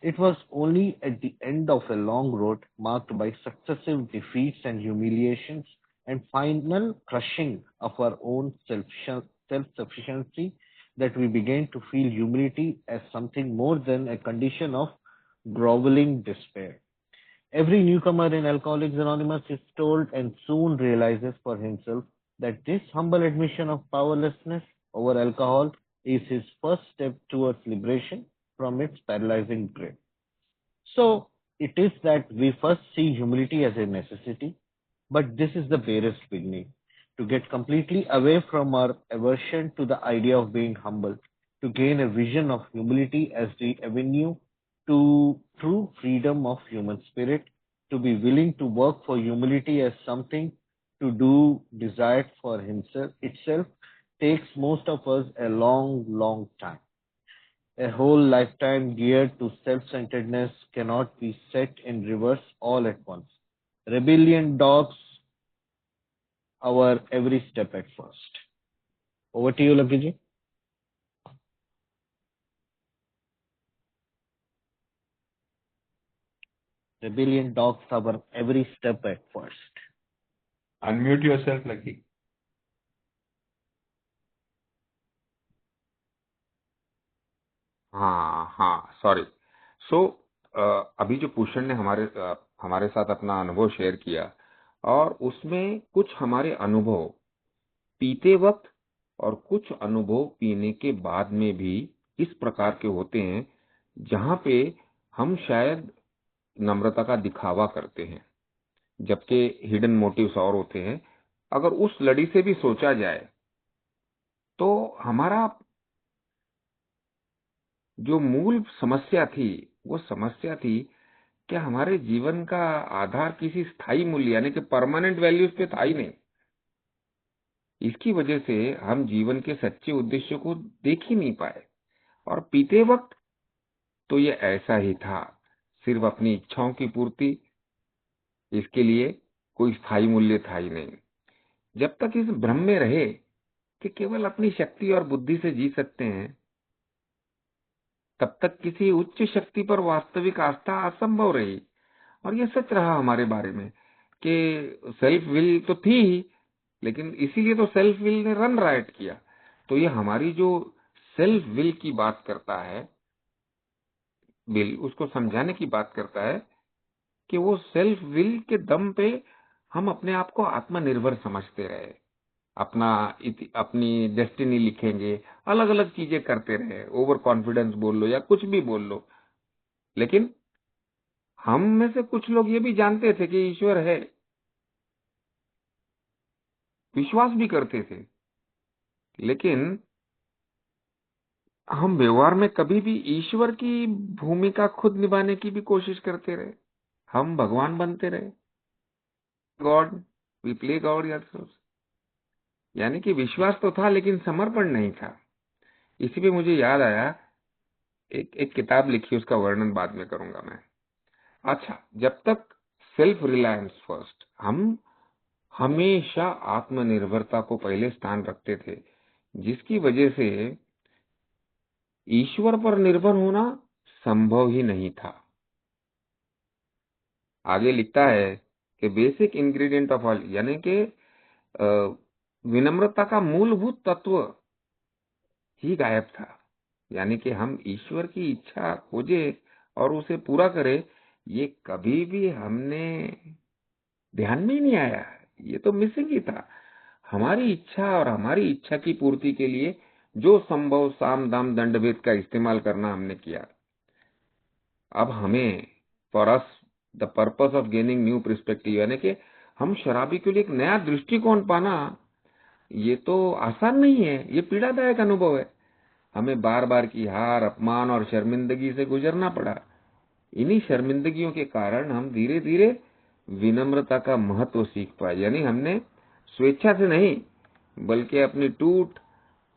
It was only at the end of a long road marked by successive defeats and humiliations and final crushing of our own self-sufficiency that we began to feel humility as something more than a condition of groveling despair. Every newcomer in Alcoholics Anonymous is told and soon realizes for himself that this humble admission of powerlessness over alcohol is his first step towards liberation from its paralyzing grip. So, it is that we first see humility as a necessity, but this is the barest beginning. To get completely away from our aversion to the idea of being humble, to gain a vision of humility as the avenue to true freedom of human spirit, to be willing to work for humility as something to do desired for himself itself, takes most of us a long, long time. A whole lifetime geared to self-centeredness cannot be set in reverse all at once. Rebellion dogs our every step at first. Over to you, Lucky ji. Rebellion dogs our every step at first. Unmute yourself, Lucky. हाँ, sorry. सो अभी जो भूषण ने हमारे साथ अपना अनुभव share किया, और उसमें कुछ हमारे अनुभव पीते वक्त और कुछ अनुभव पीने के बाद में भी इस प्रकार के होते हैं, जहां पे हम शायद नम्रता का दिखावा करते हैं, जबकि हिडन मोटिव्स और होते हैं। अगर उस लड़ी से भी सोचा जाए तो हमारा जो मूल समस्या थी, वो समस्या थी कि हमारे जीवन का आधार किसी स्थायी मूल्य यानी कि परमानेंट वैल्यूज पे था ही नहीं। इसकी वजह से हम जीवन के सच्चे उद्देश्य को देख ही नहीं पाए, और पीते वक्त तो ये ऐसा ही था, सिर्फ अपनी इच्छाओं की पूर्ति, इसके लिए कोई स्थायी मूल्य था ही नहीं। जब तक इस भ्रम में रहे कि केवल अपनी शक्ति और बुद्धि से जी सकते हैं, तब तक किसी उच्च शक्ति पर वास्तविक आस्था असंभव रही। और ये सच रहा हमारे बारे में कि सेल्फ विल तो थी ही, लेकिन इसीलिए तो सेल्फ विल ने रन राइट किया। तो ये हमारी जो सेल्फ विल की बात करता है, विल उसको समझाने की बात करता है कि वो सेल्फ विल के दम पे हम अपने आप को आत्मनिर्भर समझते रहे। अपनी डेस्टिनी लिखेंगे, अलग अलग चीजें करते रहे, ओवर कॉन्फिडेंस बोल लो या कुछ भी बोल लो। लेकिन हम में से कुछ लोग ये भी जानते थे कि ईश्वर है, विश्वास भी करते थे, लेकिन हम व्यवहार में कभी भी ईश्वर की भूमिका खुद निभाने की भी कोशिश करते रहे। हम भगवान बनते रहे, god, we play god yourself. यानी कि विश्वास तो था लेकिन समर्पण नहीं था। इसी पे मुझे याद आया, एक किताब लिखी, उसका वर्णन बाद में करूंगा मैं। अच्छा, जब तक सेल्फ रिलायंस फर्स्ट, हम हमेशा आत्मनिर्भरता को पहले स्थान रखते थे, जिसकी वजह से ईश्वर पर निर्भर होना संभव ही नहीं था। आगे लिखता है कि बेसिक इंग्रेडिएंट ऑफ ऑल, यानी कि अ, विनम्रता का मूलभूत तत्व ही गायब था। यानी कि हम ईश्वर की इच्छा खोजे और उसे पूरा करें, ये कभी भी हमने ध्यान में ही नहीं आया। ये तो मिसिंग ही था। हमारी इच्छा और हमारी इच्छा की पूर्ति के लिए जो संभव साम दाम दंड भेद का इस्तेमाल करना हमने किया। अब हमें, for us the purpose of gaining new perspective, यानी कि हम शराबी के लिए एक नया दृष्टिकोण पाना, ये तो आसान नहीं है, ये पीड़ादायक अनुभव है। हमें बार बार की हार, अपमान और शर्मिंदगी से गुजरना पड़ा। इन्हीं शर्मिंदगियों के कारण हम धीरे धीरे विनम्रता का महत्व सीख पाए। यानी हमने स्वेच्छा से नहीं, बल्कि अपनी टूट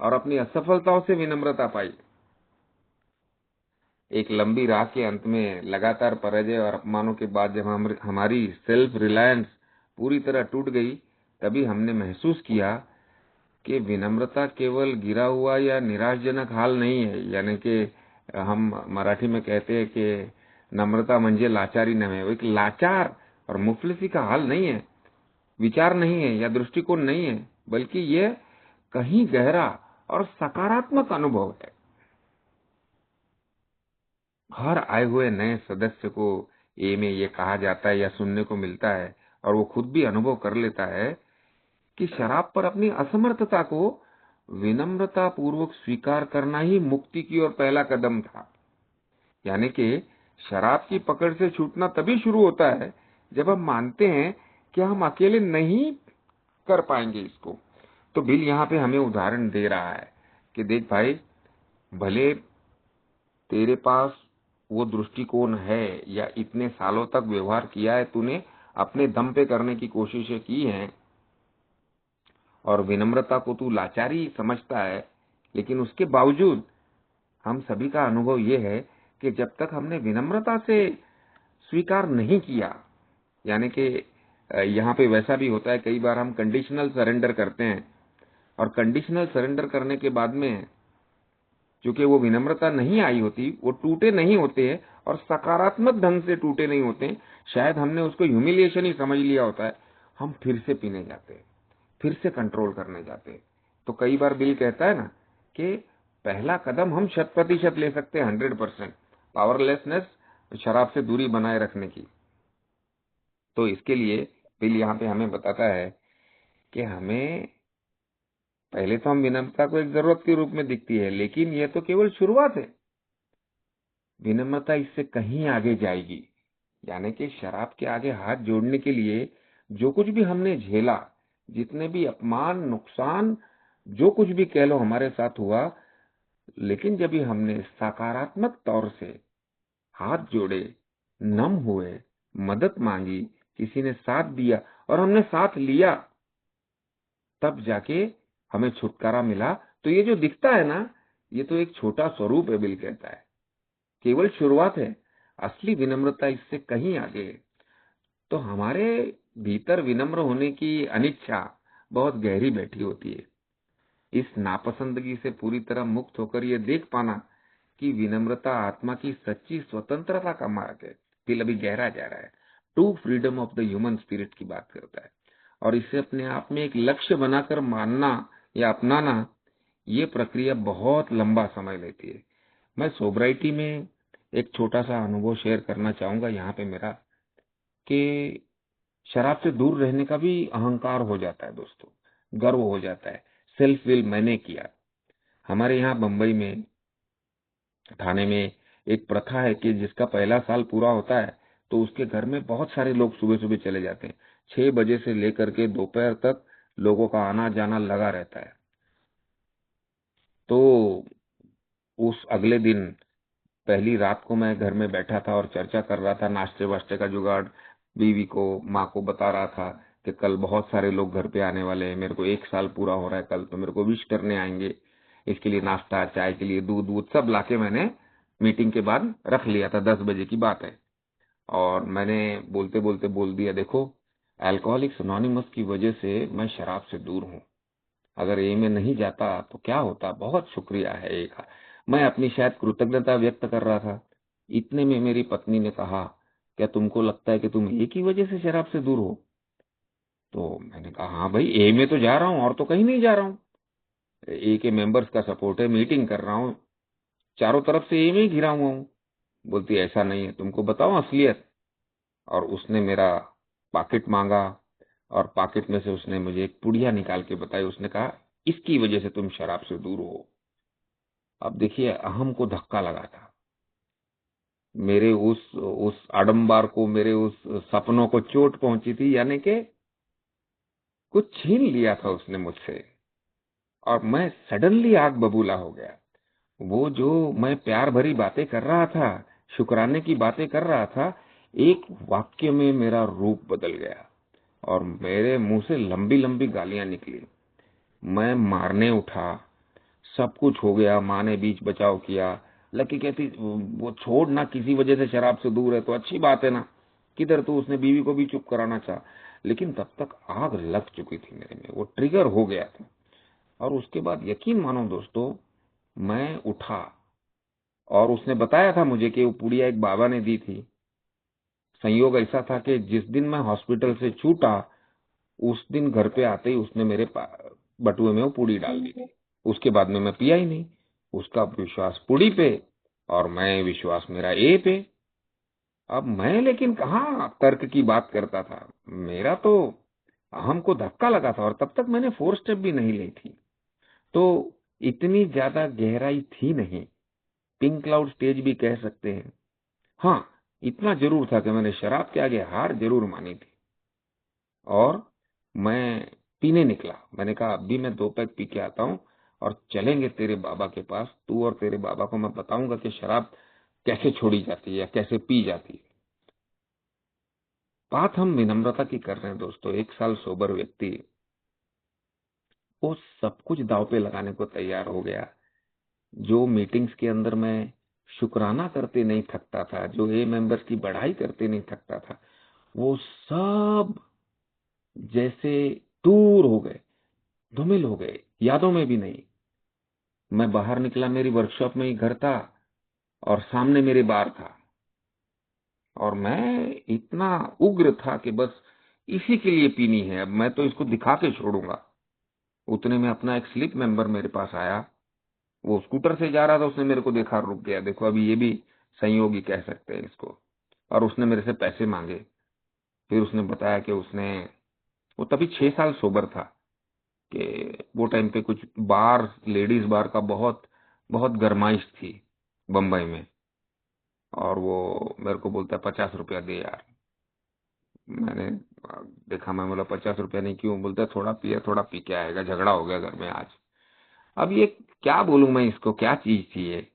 और अपनी असफलताओं से विनम्रता पाई। एक लंबी राह के अंत में लगातार पराजय और अपमानों के बाद जब हमारी सेल्फ रिलायंस पूरी तरह टूट गई, तभी हमने महसूस किया कि विनम्रता केवल गिरा हुआ या निराशजनक हाल नहीं है। यानी कि हम मराठी में कहते हैं कि नम्रता म्हणजे लाचारी नव्हे, वो एक लाचार और मुफलिसी का हाल नहीं है, विचार नहीं है या दृष्टिकोण नहीं है, बल्कि ये कहीं गहरा और सकारात्मक अनुभव है। हर आए हुए नए सदस्य को ए में ये कहा जाता है या सुनने को मिलता है, और वो खुद भी अनुभव कर लेता है कि शराब पर अपनी असमर्थता को विनम्रता पूर्वक स्वीकार करना ही मुक्ति की ओर पहला कदम था। यानी कि शराब की पकड़ से छूटना तभी शुरू होता है जब हम मानते हैं कि हम अकेले नहीं कर पाएंगे इसको। तो बिल यहाँ पे हमें उदाहरण दे रहा है कि देख भाई, भले तेरे पास वो दृष्टिकोण है या इतने सालों तक व्यवहार किया है तूने, अपने दम पे करने की कोशिशें की हैं, और विनम्रता को तू लाचारी समझता है, लेकिन उसके बावजूद हम सभी का अनुभव ये है कि जब तक हमने विनम्रता से स्वीकार नहीं किया, यानी कि यहाँ पे वैसा भी होता है, कई बार हम कंडीशनल सरेंडर करते हैं, और कंडीशनल सरेंडर करने के बाद में क्योंकि वो विनम्रता नहीं आई होती, वो टूटे नहीं होते हैं और सकारात्मक ढंग से टूटे नहीं होते, शायद हमने उसको ह्यूमिलिएशन ही समझ लिया होता है, हम फिर से पीने जाते हैं, फिर से कंट्रोल करने जाते हैं। तो कई बार बिल कहता है ना कि पहला कदम हम 100% ले सकते हैं, 100% पावरलेसनेस, शराब से दूरी बनाए रखने की। तो इसके लिए बिल यहाँ पे हमें बताता है कि हमें पहले तो हम विनम्रता को एक जरूरत के रूप में दिखती है, लेकिन यह तो केवल शुरुआत है। विनम्रता इससे कहीं आगे जाएगी। यानी कि शराब के आगे हाथ जोड़ने के लिए जो कुछ भी हमने झेला, जितने भी अपमान, नुकसान, जो कुछ भी कह लो हमारे साथ हुआ, लेकिन जब भी हमने सकारात्मक तौर से हाथ जोड़े, नम हुए, मदद मांगी, किसी ने साथ दिया और हमने साथ लिया, तब जाके हमें छुटकारा मिला। तो ये जो दिखता है ना, ये तो एक छोटा स्वरूप है, बिल कहता है, केवल शुरुआत है। असली विनम्रता इससे कहीं आगे है। तो हमारे भीतर विनम्र होने की अनिच्छा बहुत गहरी बैठी होती है। इस नापसंदगी से पूरी तरह मुक्त होकर ये देख पाना कि विनम्रता आत्मा की सच्ची स्वतंत्रता का मार्ग है। फिर अभी गहरा जा रहा है, true freedom of the human spirit की बात करता है, और इसे अपने आप में एक लक्ष्य बनाकर मानना या अपनाना, ये प्रक्रिया बहुत लंबा समय लेती है। मैं सोब्राइटी में एक छोटा सा अनुभव शेयर करना चाहूंगा यहाँ पे मेरा, कि शराब से दूर रहने का भी अहंकार हो जाता है दोस्तों। गर्व हो जाता है, सेल्फ विल मैंने किया। हमारे यहाँ बंबई में थाने में एक प्रथा है कि जिसका पहला साल पूरा होता है तो उसके घर में बहुत सारे लोग सुबह सुबह चले जाते हैं। 6 बजे से लेकर के दोपहर तक लोगों का आना जाना लगा रहता है। तो उस अगले दिन पहली रात को मैं घर में बैठा था और चर्चा कर रहा था, नाश्ते वाश्ते का जुगाड़ बीवी को माँ को बता रहा था कि कल बहुत सारे लोग घर पे आने वाले हैं, मेरे को 1 साल पूरा हो रहा है कल, तो मेरे को विश करने आएंगे, इसके लिए नाश्ता चाय के लिए दूध दूध सब लाके मैंने मीटिंग के बाद रख लिया था। 10 बजे की बात है। और मैंने बोलते बोलते बोल दिया, देखो अल्कोहलिक्स अनोनिमस की वजह से मैं शराब से दूर हूँ, अगर ए में नहीं जाता तो क्या होता, बहुत शुक्रिया है ए का। मैं अपनी शायद कृतज्ञता व्यक्त कर रहा था। इतने में मेरी पत्नी ने कहा, क्या तुमको लगता है कि तुम ए की वजह से शराब से दूर हो? तो मैंने कहा हाँ भाई, ए में तो जा रहा हूँ और तो कहीं नहीं जा रहा हूँ, ए के मेंबर्स का सपोर्ट है, मीटिंग कर रहा हूँ, चारों तरफ से ए में ही घिरा हुआ हूँ। बोलती ऐसा नहीं है, तुमको बताओ असलियत। और उसने मेरा पाकिट मांगा और पाकिट में से उसने मुझे एक पुड़िया निकाल के बताई। उसने कहा इसकी वजह से तुम शराब से दूर हो। अब देखिए अहम को धक्का लगा था, मेरे उस आडंबर को, मेरे उस सपनों को चोट पहुंची थी, यानी कि कुछ छीन लिया था उसने मुझसे। और मैं सडनली आग बबूला हो गया। वो जो मैं प्यार भरी बातें कर रहा था, शुक्राने की बातें कर रहा था, एक वाक्य में मेरा रूप बदल गया और मेरे मुंह से लंबी लंबी गालियां निकली। मैं मारने उठा, सब कुछ हो गया, माँ ने बीच बचाव किया। लकी कहती वो छोड़ ना, किसी वजह से शराब से दूर है तो अच्छी बात है ना, किधर, तो उसने बीवी को भी चुप कराना चाहा। लेकिन तब तक आग लग चुकी थी मेरे में, वो ट्रिगर हो गया था। और उसके बाद यकीन मानो दोस्तों, मैं उठा और उसने बताया था मुझे कि वो पुड़िया एक बाबा ने दी थी। संयोग ऐसा था कि जिस दिन मैं हॉस्पिटल से छूटा उस दिन घर पे आते ही उसने मेरे बटुए में वो पूड़ी डाल दी थी। उसके बाद में मैं पिया ही नहीं। उसका विश्वास पूड़ी पे और मैं विश्वास मेरा ए पे। अब मैं लेकिन कहाँ तर्क की बात करता था, मेरा तो अहम को धक्का लगा था और तब तक मैंने 4 स्टेप भी नहीं ली थी। तो इतनी ज्यादा गहराई थी नहीं, पिंक क्लाउड स्टेज भी कह सकते हैं। हाँ, इतना जरूर था कि मैंने शराब के आगे हार जरूर मानी थी। और मैं पीने निकला। मैंने कहा अभी मैं 2 पैग पी के आता हूँ और चलेंगे तेरे बाबा के पास, तू और तेरे बाबा को मैं बताऊंगा कि शराब कैसे छोड़ी जाती है या कैसे पी जाती है। बात हम विनम्रता की कर रहे हैं दोस्तों। 1 साल सोबर व्यक्ति वो सब कुछ दांव पे लगाने को तैयार हो गया। जो मीटिंग्स के अंदर मैं शुक्राना करते नहीं थकता था, जो ए मेंबर्स की बढ़ाई करते नहीं थकता था, वो सब जैसे दूर हो गए, धूमिल हो गए, यादों में भी नहीं। मैं बाहर निकला, मेरी वर्कशॉप में ही घर था और सामने मेरे बार था और मैं इतना उग्र था कि बस इसी के लिए पीनी है, अब मैं तो इसको दिखा के छोड़ूंगा। उतने में अपना एक स्लिप मेंबर मेरे पास आया, वो स्कूटर से जा रहा था, उसने मेरे को देखा, रुक गया। देखो अभी ये भी संयोगी कह सकते हैं इसको। और उसने मेरे से पैसे मांगे। फिर उसने बताया कि उसने, वो तभी 6 साल सोबर था, कि वो टाइम पे कुछ बार, लेडीज बार का बहुत बहुत गरमाइश थी बम्बई में। और वो मेरे को बोलता है 50 रुपया दे यार। मैंने देखा, मैं बोला 50 रुपया नहीं, क्यों? बोलता है थोड़ा पिया, थोड़ा पी के आएगा, झगड़ा हो गया घर में आज। अब ये क्या बोलूं मैं इसको, क्या चीज थी ये।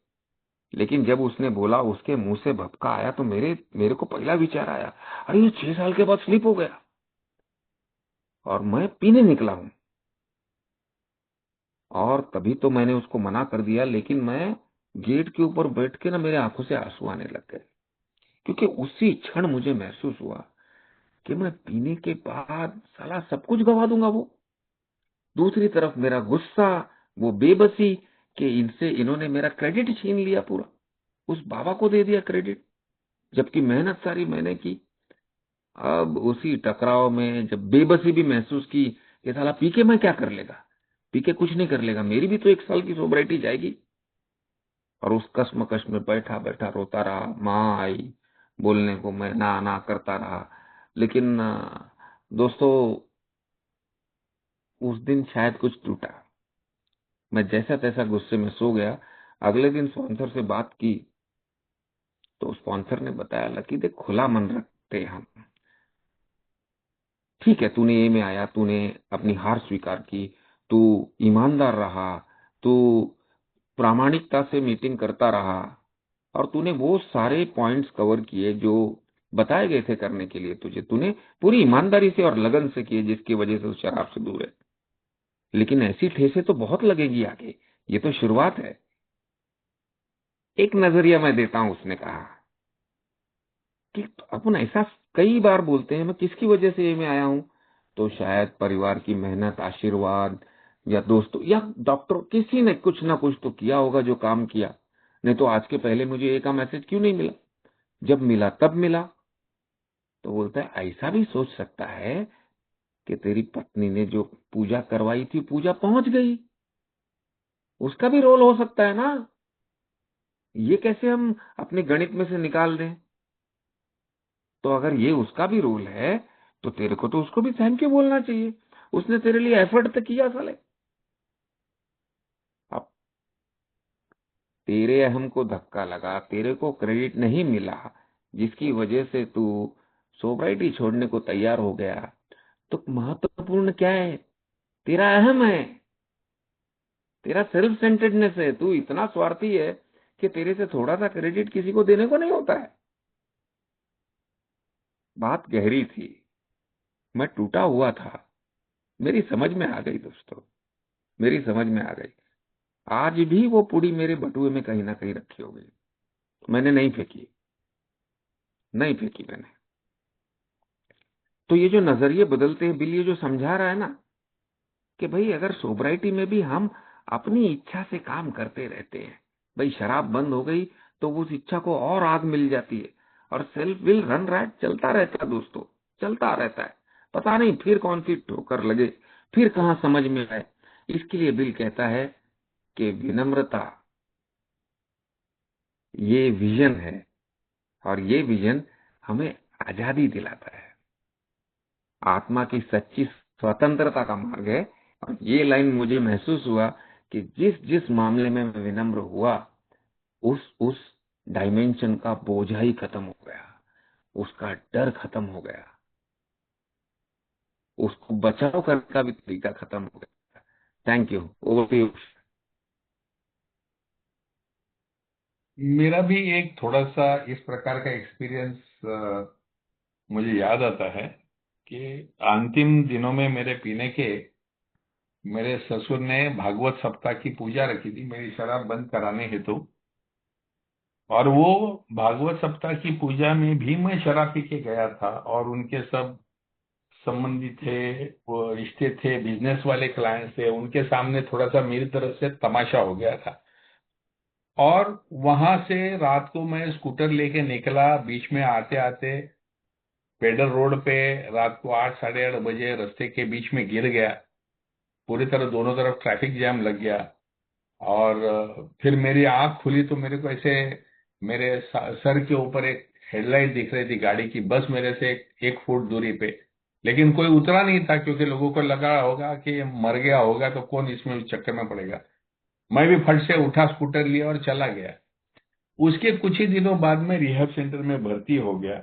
लेकिन जब उसने बोला, उसके मुंह से भपका आया, तो मेरे मेरे को पहला विचार आया, अरे ये 6 साल के बाद स्लिप हो गया और मैं पीने निकला हूं। और तभी तो मैंने उसको मना कर दिया, लेकिन मैं गेट के ऊपर बैठ के ना, मेरे आंखों से आंसू आने लग गए। क्योंकि उसी क्षण मुझे महसूस हुआ कि मैं पीने के बाद साला सब कुछ गवा दूंगा। वो दूसरी तरफ मेरा गुस्सा, वो बेबसी कि इनसे, इन्होंने मेरा क्रेडिट छीन लिया पूरा, उस बाबा को दे दिया क्रेडिट, जबकि मेहनत सारी मैंने की। अब उसी टकराव में जब बेबसी भी महसूस की कि साला पी के मैं क्या कर लेगा, पी के कुछ नहीं कर लेगा, मेरी भी तो 1 साल की सोबराइटी जाएगी। और उस कश्मकश में बैठा बैठा रोता रहा। माँ आई बोलने को, मैं ना ना करता रहा। लेकिन दोस्तों, उस दिन शायद कुछ टूटा। मैं जैसा तैसा गुस्से में सो गया। अगले दिन स्पॉन्सर से बात की तो स्पॉन्सर ने बताया, लकी देख, खुला मन रखते हैं हम। ठीक है, तूने ए में आया, तूने अपनी हार स्वीकार की, तू ईमानदार रहा, तू प्रामाणिकता से मीटिंग करता रहा, और तूने वो सारे पॉइंट्स कवर किए जो बताए गए थे करने के लिए तुझे, तूने पूरी ईमानदारी से और लगन से किए, जिसकी वजह से उस शराब से दूर है। लेकिन ऐसी ठेसें तो बहुत लगेगी आगे, ये तो शुरुआत है। एक नजरिया मैं देता हूं, उसने कहा कि अपन ऐसा कई बार बोलते हैं, मैं किसकी वजह से ये में आया हूं, तो शायद परिवार की मेहनत, आशीर्वाद, या दोस्तों या डॉक्टर, किसी ने कुछ ना कुछ तो किया होगा जो काम किया। नहीं तो आज के पहले मुझे एक का मैसेज क्यों नहीं मिला, जब मिला तब मिला। तो बोलता है ऐसा भी सोच सकता है कि तेरी पत्नी ने जो पूजा करवाई थी, पूजा पहुंच गई, उसका भी रोल हो सकता है ना। ये कैसे हम अपने गणित में से निकाल दें। तो अगर ये उसका भी रोल है, तो तेरे को तो उसको भी थैंक यू बोलना चाहिए, उसने तेरे लिए एफर्ट तो किया साले। अब तेरे अहम को धक्का लगा, तेरे को क्रेडिट नहीं मिला, जिसकी वजह से तू सोब्राइटी छोड़ने को तैयार हो गया, तो महत्वपूर्ण क्या है? तेरा अहम है, तेरा सेल्फ सेंटर्डनेस है। तू इतना स्वार्थी है कि तेरे से थोड़ा सा क्रेडिट किसी को देने को नहीं होता है। बात गहरी थी, मैं टूटा हुआ था। मेरी समझ में आ गई दोस्तों, मेरी समझ में आ गई। आज भी वो पुड़ी मेरे बटुए में कहीं ना कहीं रखी होगी, मैंने नहीं फेंकी, नहीं फेंकी मैंने। तो ये जो नजरिए बदलते हैं, बिल ये जो समझा रहा है ना, कि भाई अगर सोब्राइटी में भी हम अपनी इच्छा से काम करते रहते हैं, भाई शराब बंद हो गई तो उस इच्छा को और आग मिल जाती है, और सेल्फ विल रन राइट चलता रहता है दोस्तों, चलता रहता है। पता नहीं फिर कौन सी ठोकर लगे, फिर कहाँ समझ में आए। इसके लिए बिल कहता है कि विनम्रता ये विजन है, और ये विजन हमें आजादी दिलाता है, आत्मा की सच्ची स्वतंत्रता का मार्ग है। और ये लाइन मुझे महसूस हुआ कि जिस जिस मामले में मैं विनम्र हुआ, उस डायमेंशन का बोझा ही खत्म हो गया, उसका डर खत्म हो गया, उसको बचाव करने का भी तरीका खत्म हो गया। Thank you, over to you. मेरा भी एक थोड़ा सा इस प्रकार का एक्सपीरियंस मुझे याद आता है कि अंतिम दिनों में मेरे पीने के, मेरे ससुर ने भागवत सप्ताह की पूजा रखी थी मेरी शराब बंद कराने हेतु। और वो भागवत सप्ताह की पूजा में भी मैं शराब पी के गया था, और उनके सब संबंधी थे, वो रिश्ते थे, बिजनेस वाले क्लाइंट्स थे, उनके सामने थोड़ा सा मेरी तरफ से तमाशा हो गया था। और वहां से रात को मैं स्कूटर लेके निकला, बीच में आते आते पेडर रोड पे रात को 8 साढ़े 8 बजे रास्ते के बीच में गिर गया। पूरी तरह दोनों तरफ ट्रैफिक जैम लग गया। और फिर मेरी आंख खुली तो मेरे को ऐसे मेरे सर के ऊपर एक हेडलाइट दिख रही थी गाड़ी की, बस मेरे से 1 फुट दूरी पे। लेकिन कोई उतरा नहीं था, क्योंकि लोगों को लगा होगा कि ये मर गया होगा तो कौन इसमें उस चक्कर में पड़ेगा। मैं भी फट से उठा, स्कूटर लिया और चला गया। उसके कुछ ही दिनों बाद में रिहैब सेंटर में भर्ती हो गया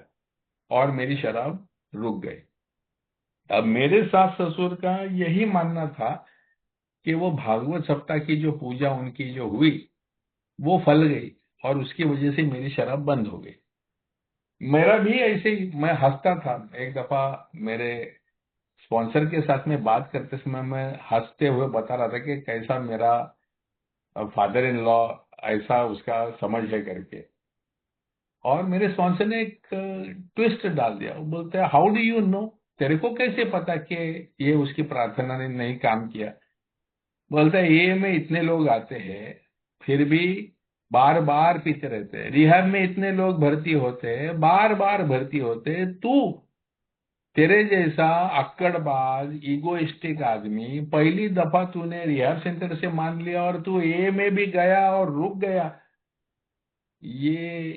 और मेरी शराब रुक गई। अब मेरे सास ससुर का यही मानना था कि वो भागवत सप्ताह की जो पूजा उनकी जो हुई वो फल गई, और उसकी वजह से मेरी शराब बंद हो गई। मेरा भी ऐसे ही, मैं हंसता था। एक दफा मेरे स्पॉन्सर के साथ में बात करते समय मैं हंसते हुए बता रहा था कि कैसा मेरा फादर इन लॉ, ऐसा उसका समझ है करके। और मेरे स्पॉन्सर ने एक ट्विस्ट डाल दिया। वो बोलते हैं, हाउ डू यू नो, तेरे को कैसे पता कि ये उसकी प्रार्थना ने नहीं काम किया? बोलता है, ये में इतने लोग आते हैं फिर भी बार बार पीते रहते हैं, रिहैब में इतने लोग भर्ती होते हैं, बार बार भर्ती होते हैं, तू, तेरे जैसा अक्कड़बाज इगोइस्टिक आदमी पहली दफा तूने रिहैब सेंटर से मान लिया और तू ए में भी गया और रुक गया। ये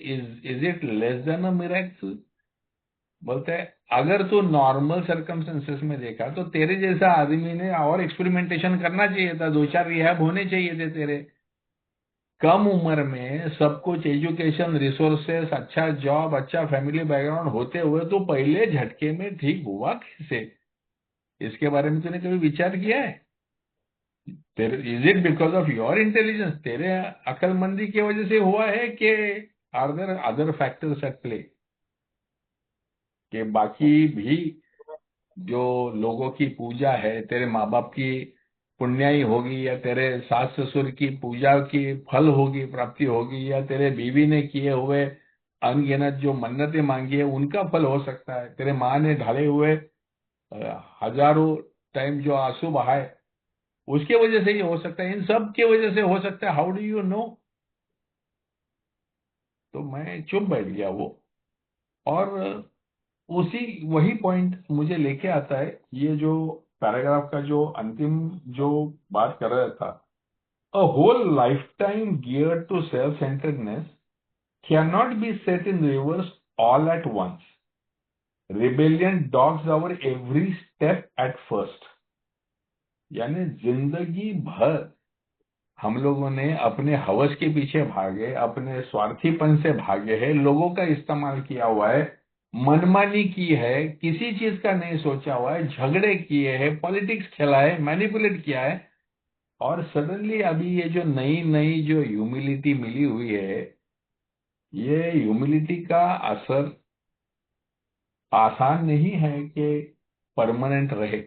is it less than a miracle? बोलते हैं अगर तू नॉर्मल सर्कमस्टेंसेस में देखा तो तेरे जैसा आदमी ने और एक्सपेरिमेंटेशन करना चाहिए था, 2-4 रिहैब होने चाहिए थे तेरे। कम उम्र में सब कुछ, एजुकेशन, रिसोर्सेस, अच्छा जॉब, अच्छा फैमिली बैकग्राउंड होते हुए तो पहले झटके में ठीक हुआ कैसे? इसके बारे में तूने कभी विचार किया है? तेरे is it because of your intelligence, तेरे अक्लमंदी की वजह से हुआ है कि are there other factors at play? कि बाकी भी जो लोगों की पूजा है, तेरे माँ बाप की पुण्याई होगी, या तेरे सास ससुर की पूजा की फल होगी, प्राप्ति होगी, या तेरे बीवी ने किए हुए अनगिनत जो मन्नतें मांगी है उनका फल हो सकता है, तेरे माँ ने ढाले हुए हजारों टाइम जो आंसू बहाए उसके वजह से ये हो सकता है, इन सब के वजह से हो सकता है। How do you know? तो मैं चुप बैठ गया वो। और उसी वही पॉइंट मुझे लेके आता है, ये जो पैराग्राफ का जो अंतिम जो बात कर रहा था, a whole lifetime gear to self centeredness cannot be set in reverse all at once. Rebellion dogs our every step at first. यानी जिंदगी भर हम लोगों ने अपने हवस के पीछे भागे, अपने स्वार्थीपन से भागे हैं, लोगों का इस्तेमाल किया हुआ है, मनमानी की है, किसी चीज का नहीं सोचा हुआ है, झगड़े किए हैं, पॉलिटिक्स खेला है, मैनिपुलेट किया है। और सडनली अभी ये जो नई नई जो ह्यूमिलिटी मिली हुई है, ये ह्यूमिलिटी का असर आसान नहीं है कि परमानेंट रहे।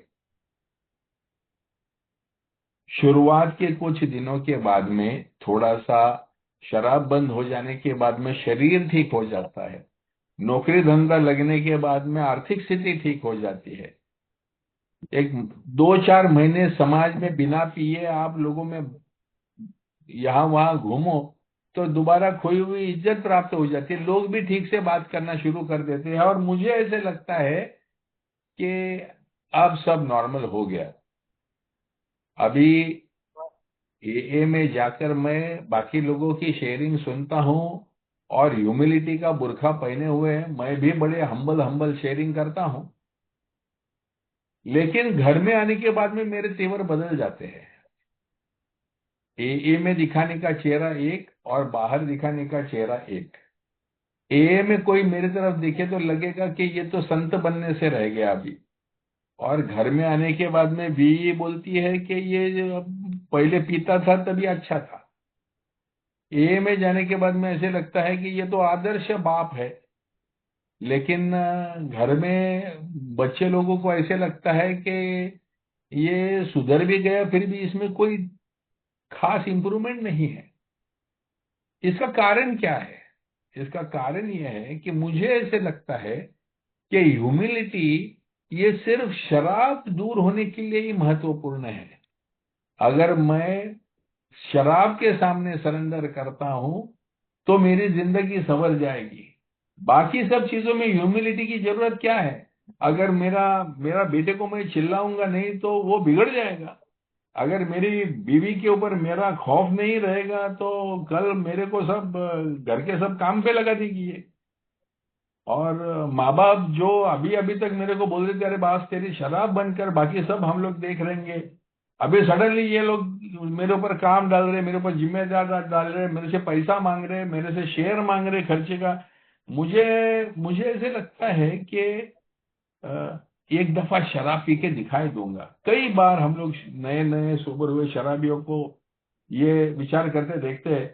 शुरुआत के कुछ दिनों के बाद में, थोड़ा सा शराब बंद हो जाने के बाद में शरीर ठीक हो जाता है, नौकरी धंधा लगने के बाद में आर्थिक स्थिति ठीक हो जाती है। एक 2-4 महीने समाज में बिना पिए आप लोगों में यहाँ वहां घूमो तो दोबारा खोई हुई इज्जत प्राप्त हो जाती है, लोग भी ठीक से बात करना शुरू कर देते हैं। और मुझे ऐसे लगता है कि अब सब नॉर्मल हो गया। अभी एए में जाकर मैं बाकी लोगों की शेयरिंग सुनता हूँ, और ह्यूमिलिटी का बुर्खा पहने हुए मैं भी बड़े हम्बल हम्बल शेयरिंग करता हूँ। लेकिन घर में आने के बाद में मेरे तेवर बदल जाते हैं। एए में दिखाने का चेहरा एक और बाहर दिखाने का चेहरा एक। एए में कोई मेरी तरफ देखे तो लगेगा कि ये तो संत बनने से रह गया अभी, और घर में आने के बाद में बीवी बोलती है कि ये जो पहले पीता था तभी अच्छा था। ए में जाने के बाद में ऐसे लगता है कि ये तो आदर्श बाप है। लेकिन घर में बच्चे लोगों को ऐसे लगता है कि ये सुधर भी गया फिर भी इसमें कोई खास इंप्रूवमेंट नहीं है। इसका कारण क्या है? इसका कारण यह है कि मुझे ऐसे लगता है कि ह्यूमिलिटी ये सिर्फ शराब दूर होने के लिए ही महत्वपूर्ण है। अगर मैं शराब के सामने सरेंडर करता हूं तो मेरी जिंदगी संवर जाएगी। बाकी सब चीजों में ह्यूमिलिटी की जरूरत क्या है? अगर मेरा मेरा बेटे को मैं चिल्लाऊंगा नहीं तो वो बिगड़ जाएगा। अगर मेरी बीवी के ऊपर मेरा खौफ नहीं रहेगा तो कल मेरे को सब घर के सब काम पे लगा देगी ये। और माँ बाप जो अभी अभी तक मेरे को बोल रहे थे अरे बास तेरी शराब बंद कर, बाकी सब हम लोग देख लेंगे, अभी सडनली ये लोग मेरे ऊपर काम डाल रहे, मेरे ऊपर जिम्मेदार डाल रहे, मेरे से पैसा मांग रहे, मेरे से शेयर मांग रहे खर्चे का। मुझे मुझे ऐसे लगता है कि एक दफा शराब पी के दिखाई दूंगा। कई बार हम लोग नए नए सोबर हुए शराबियों को ये विचार करते देखते हैं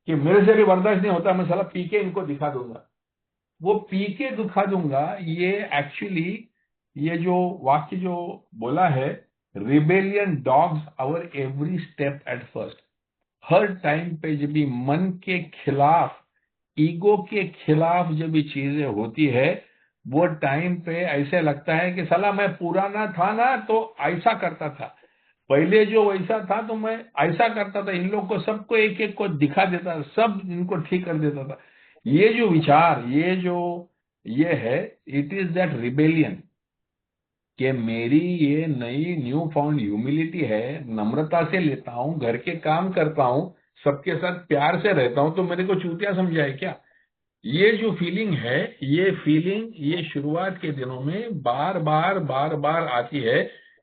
कि मेरे से भी बर्दाश्त नहीं होता, मैं साला पी के इनको दिखा दूंगा। वो पी के दिखा दूंगा, ये एक्चुअली ये जो वाक्य जो बोला है, rebellion dogs our every step at first. हर टाइम पे जब भी मन के खिलाफ, ईगो के खिलाफ जब भी चीजें होती है, वो टाइम पे ऐसे लगता है कि साला मैं पुराना था ना तो ऐसा करता था, पहले जो वैसा था तो मैं ऐसा करता था, इन लोग को सबको एक एक को दिखा देता, सब इनको ठीक कर देता था। ये जो विचार, ये है, इट इज दैट रिबेलियन कि मेरी ये नई न्यू फाउंड ह्यूमिलिटी है, नम्रता से लेता हूं, घर के काम करता हूं, सबके साथ प्यार से रहता हूं, तो मेरे को चूतिया समझा है क्या? ये जो फीलिंग है, ये फीलिंग ये शुरुआत के दिनों में बार बार आती है,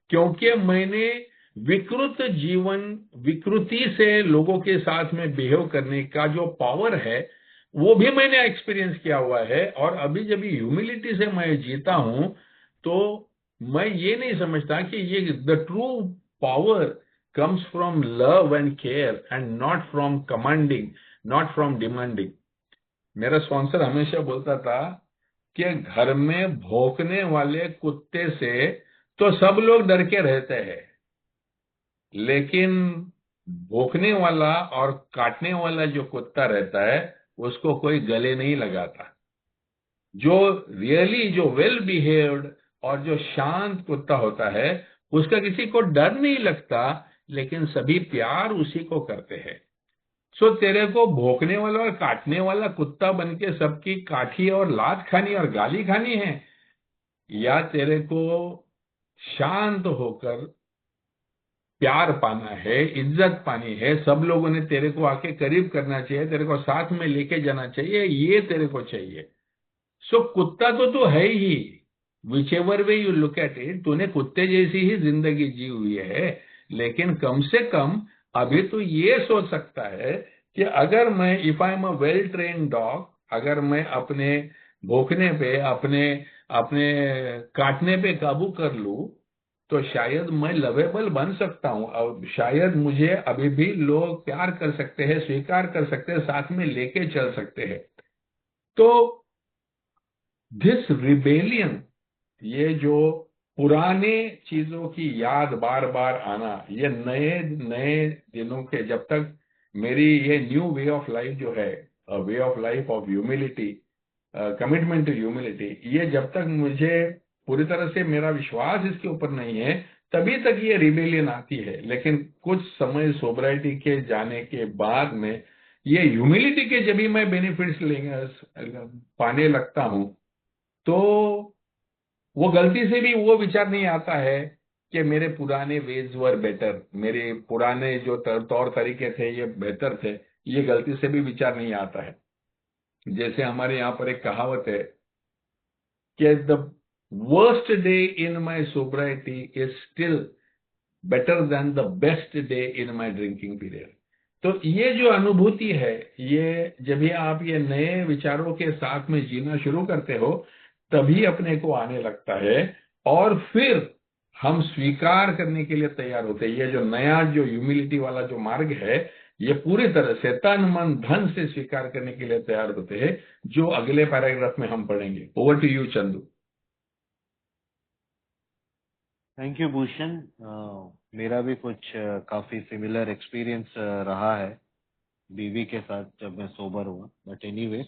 क्योंकि मैंने विकृति से लोगों के साथ में बिहेव करने का जो पावर है वो भी मैंने एक्सपीरियंस किया हुआ है। और अभी जब ह्यूमिलिटी से मैं जीता हूं तो मैं ये नहीं समझता कि ये the true power comes from love and care and not from commanding, not from demanding. मेरा स्पॉन्सर हमेशा बोलता था कि घर में भौंकने वाले कुत्ते से तो सब लोग डर के रहते हैं, लेकिन भौंकने वाला और काटने वाला जो कुत्ता रहता है उसको कोई गले नहीं लगाता। जो रियली जो वेल बिहेव्ड और जो शांत कुत्ता होता है उसका किसी को डर नहीं लगता, लेकिन सभी प्यार उसी को करते हैं। सो तेरे को भौंकने वाला और काटने वाला कुत्ता बन के सबकी काठी और लात खानी और गाली खानी है, या तेरे को शांत होकर प्यार पाना है, इज्जत पानी है, सब लोगों ने तेरे को आके करीब करना चाहिए, तेरे को साथ में लेके जाना चाहिए, ये तेरे को चाहिए। सो कुत्ता तो तू है ही, whichever way you look at it, तूने कुत्ते जैसी ही जिंदगी जी हुई है। लेकिन कम से कम अभी तो ये सोच सकता है कि अगर मैं, if I am a well train dog, अगर मैं अपने भौंकने पे, अपने अपने काटने पे काबू कर लूं तो शायद मैं लवेबल बन सकता हूं, और शायद मुझे अभी भी लोग प्यार कर सकते हैं, स्वीकार कर सकते हैं, साथ में लेके चल सकते हैं। तो दिस रिबेलियन, ये जो पुराने चीजों की याद बार बार आना, ये नए नए दिनों के, जब तक मेरी ये न्यू वे ऑफ लाइफ जो है, way of life of humility, commitment to humility, ये जब तक मुझे पूरी तरह से मेरा विश्वास इसके ऊपर नहीं है तभी तक ये रिबेलियन आती है। लेकिन कुछ समय सोब्राइटी के जाने के बाद में ये ह्यूमिलिटी के जब भी मैं बेनिफिट्स पाने लगता हूं तो वो गलती से भी वो विचार नहीं आता है कि मेरे पुराने वेज वर बेटर, मेरे पुराने जो तौर तरीके थे ये बेहतर थे, ये गलती से भी विचार नहीं आता है। जैसे हमारे यहाँ पर एक कहावत है कि the worst day in my sobriety is still better than the best day in my drinking period. तो ये जो अनुभूति है, ये जब भी आप ये नए विचारों के साथ में जीना शुरू करते हो तभी अपने को आने लगता है, और फिर हम स्वीकार करने के लिए तैयार होते हैं। ये जो नया जो ह्यूमिलिटी वाला जो मार्ग है, ये पूरी तरह से तन मन धन से स्वीकार करने के लिए तैयार होते हैं, जो अगले पैराग्राफ में हम पढ़ेंगे। Over to you Chandu. Thank you Bhushan. मेरा भी कुछ काफी सिमिलर एक्सपीरियंस रहा है बीवी के साथ जब मैं सोबर हुआ। बट एनीवेज,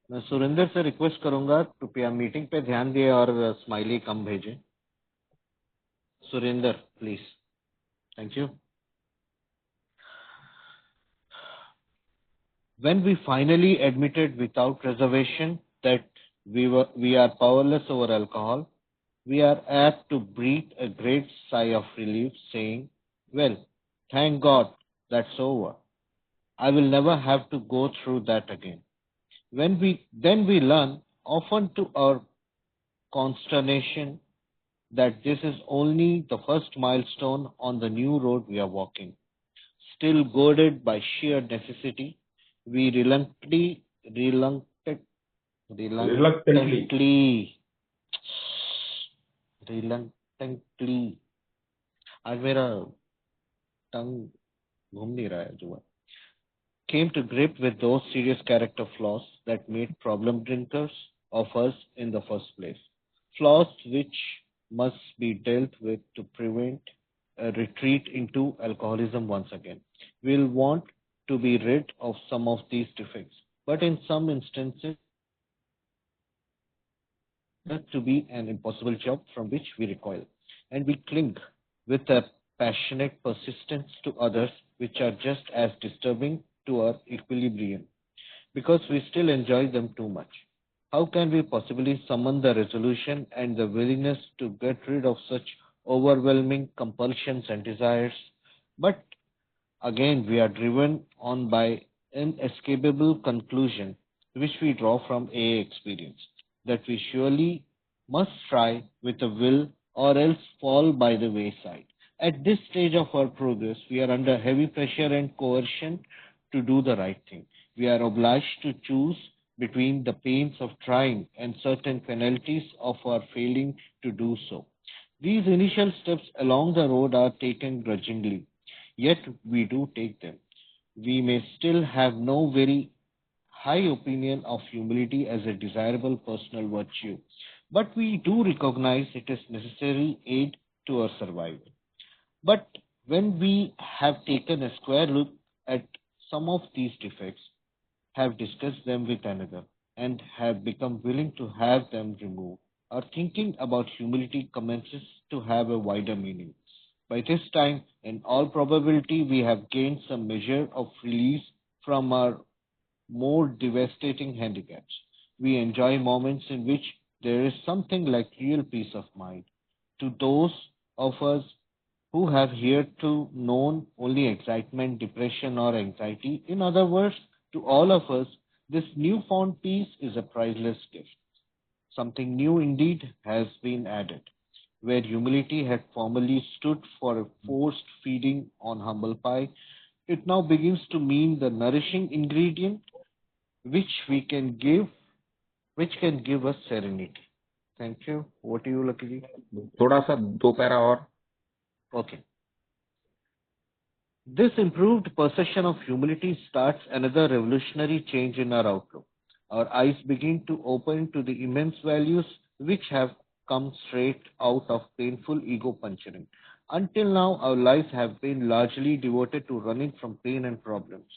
मैं सुरेंद्र से रिक्वेस्ट करूंगा कृपया मीटिंग पे ध्यान दिए और स्माइली कम भेजें। Surendra please, thank you. When we finally admitted without reservation that we are powerless over alcohol, we are apt to breathe a great sigh of relief, saying, "Well, thank God that's over. I will never have to go through that again." Then we learn, often to our consternation, that this is only the first milestone on the new road we are walking. Still goaded by sheer necessity, we reluctant, reluctantly reluctantly, आज मेरा टंग घूम नहीं रहा है जुआ, came to grip with those serious character flaws that made problem drinkers of us in the first place. Flaws which must be dealt with to prevent a retreat into alcoholism once again. We'll want to be rid of some of these defects, but in some instances, to be an impossible job from which we recoil, and we cling with a passionate persistence to others which are just as disturbing to our equilibrium, because we still enjoy them too much. How can we possibly summon the resolution and the willingness to get rid of such overwhelming compulsions and desires? But again, we are driven on by inescapable conclusion which we draw from AA experience, that we surely must try with a will or else fall by the wayside. At this stage of our progress, we are under heavy pressure and coercion to do the right thing. We are obliged to choose between the pains of trying and certain penalties of our failing to do so. These initial steps along the road are taken grudgingly, yet we do take them. We may still have no very high opinion of humility as a desirable personal virtue, but we do recognize it is necessary aid to our survival. But when we have taken a square look at some of these defects, have discussed them with another, and have become willing to have them removed, our thinking about humility commences to have a wider meaning. By this time, in all probability, we have gained some measure of release from our more devastating handicaps. We enjoy moments in which there is something like real peace of mind. To those of us who have hitherto known only excitement, depression, or anxiety, in other words, to all of us, this newfound peace is a priceless gift. Something new indeed has been added. Where humility had formerly stood for a forced feeding on humble pie, it now begins to mean the nourishing ingredient which we can give, which can give us serenity. Thank you. What do you, Lucky ji? थोड़ा सा 2 para और। Okay. This improved perception of humility starts another revolutionary change in our outlook. Our eyes begin to open to the immense values which have come straight out of painful ego puncturing. Until now, our lives have been largely devoted to running from pain and problems.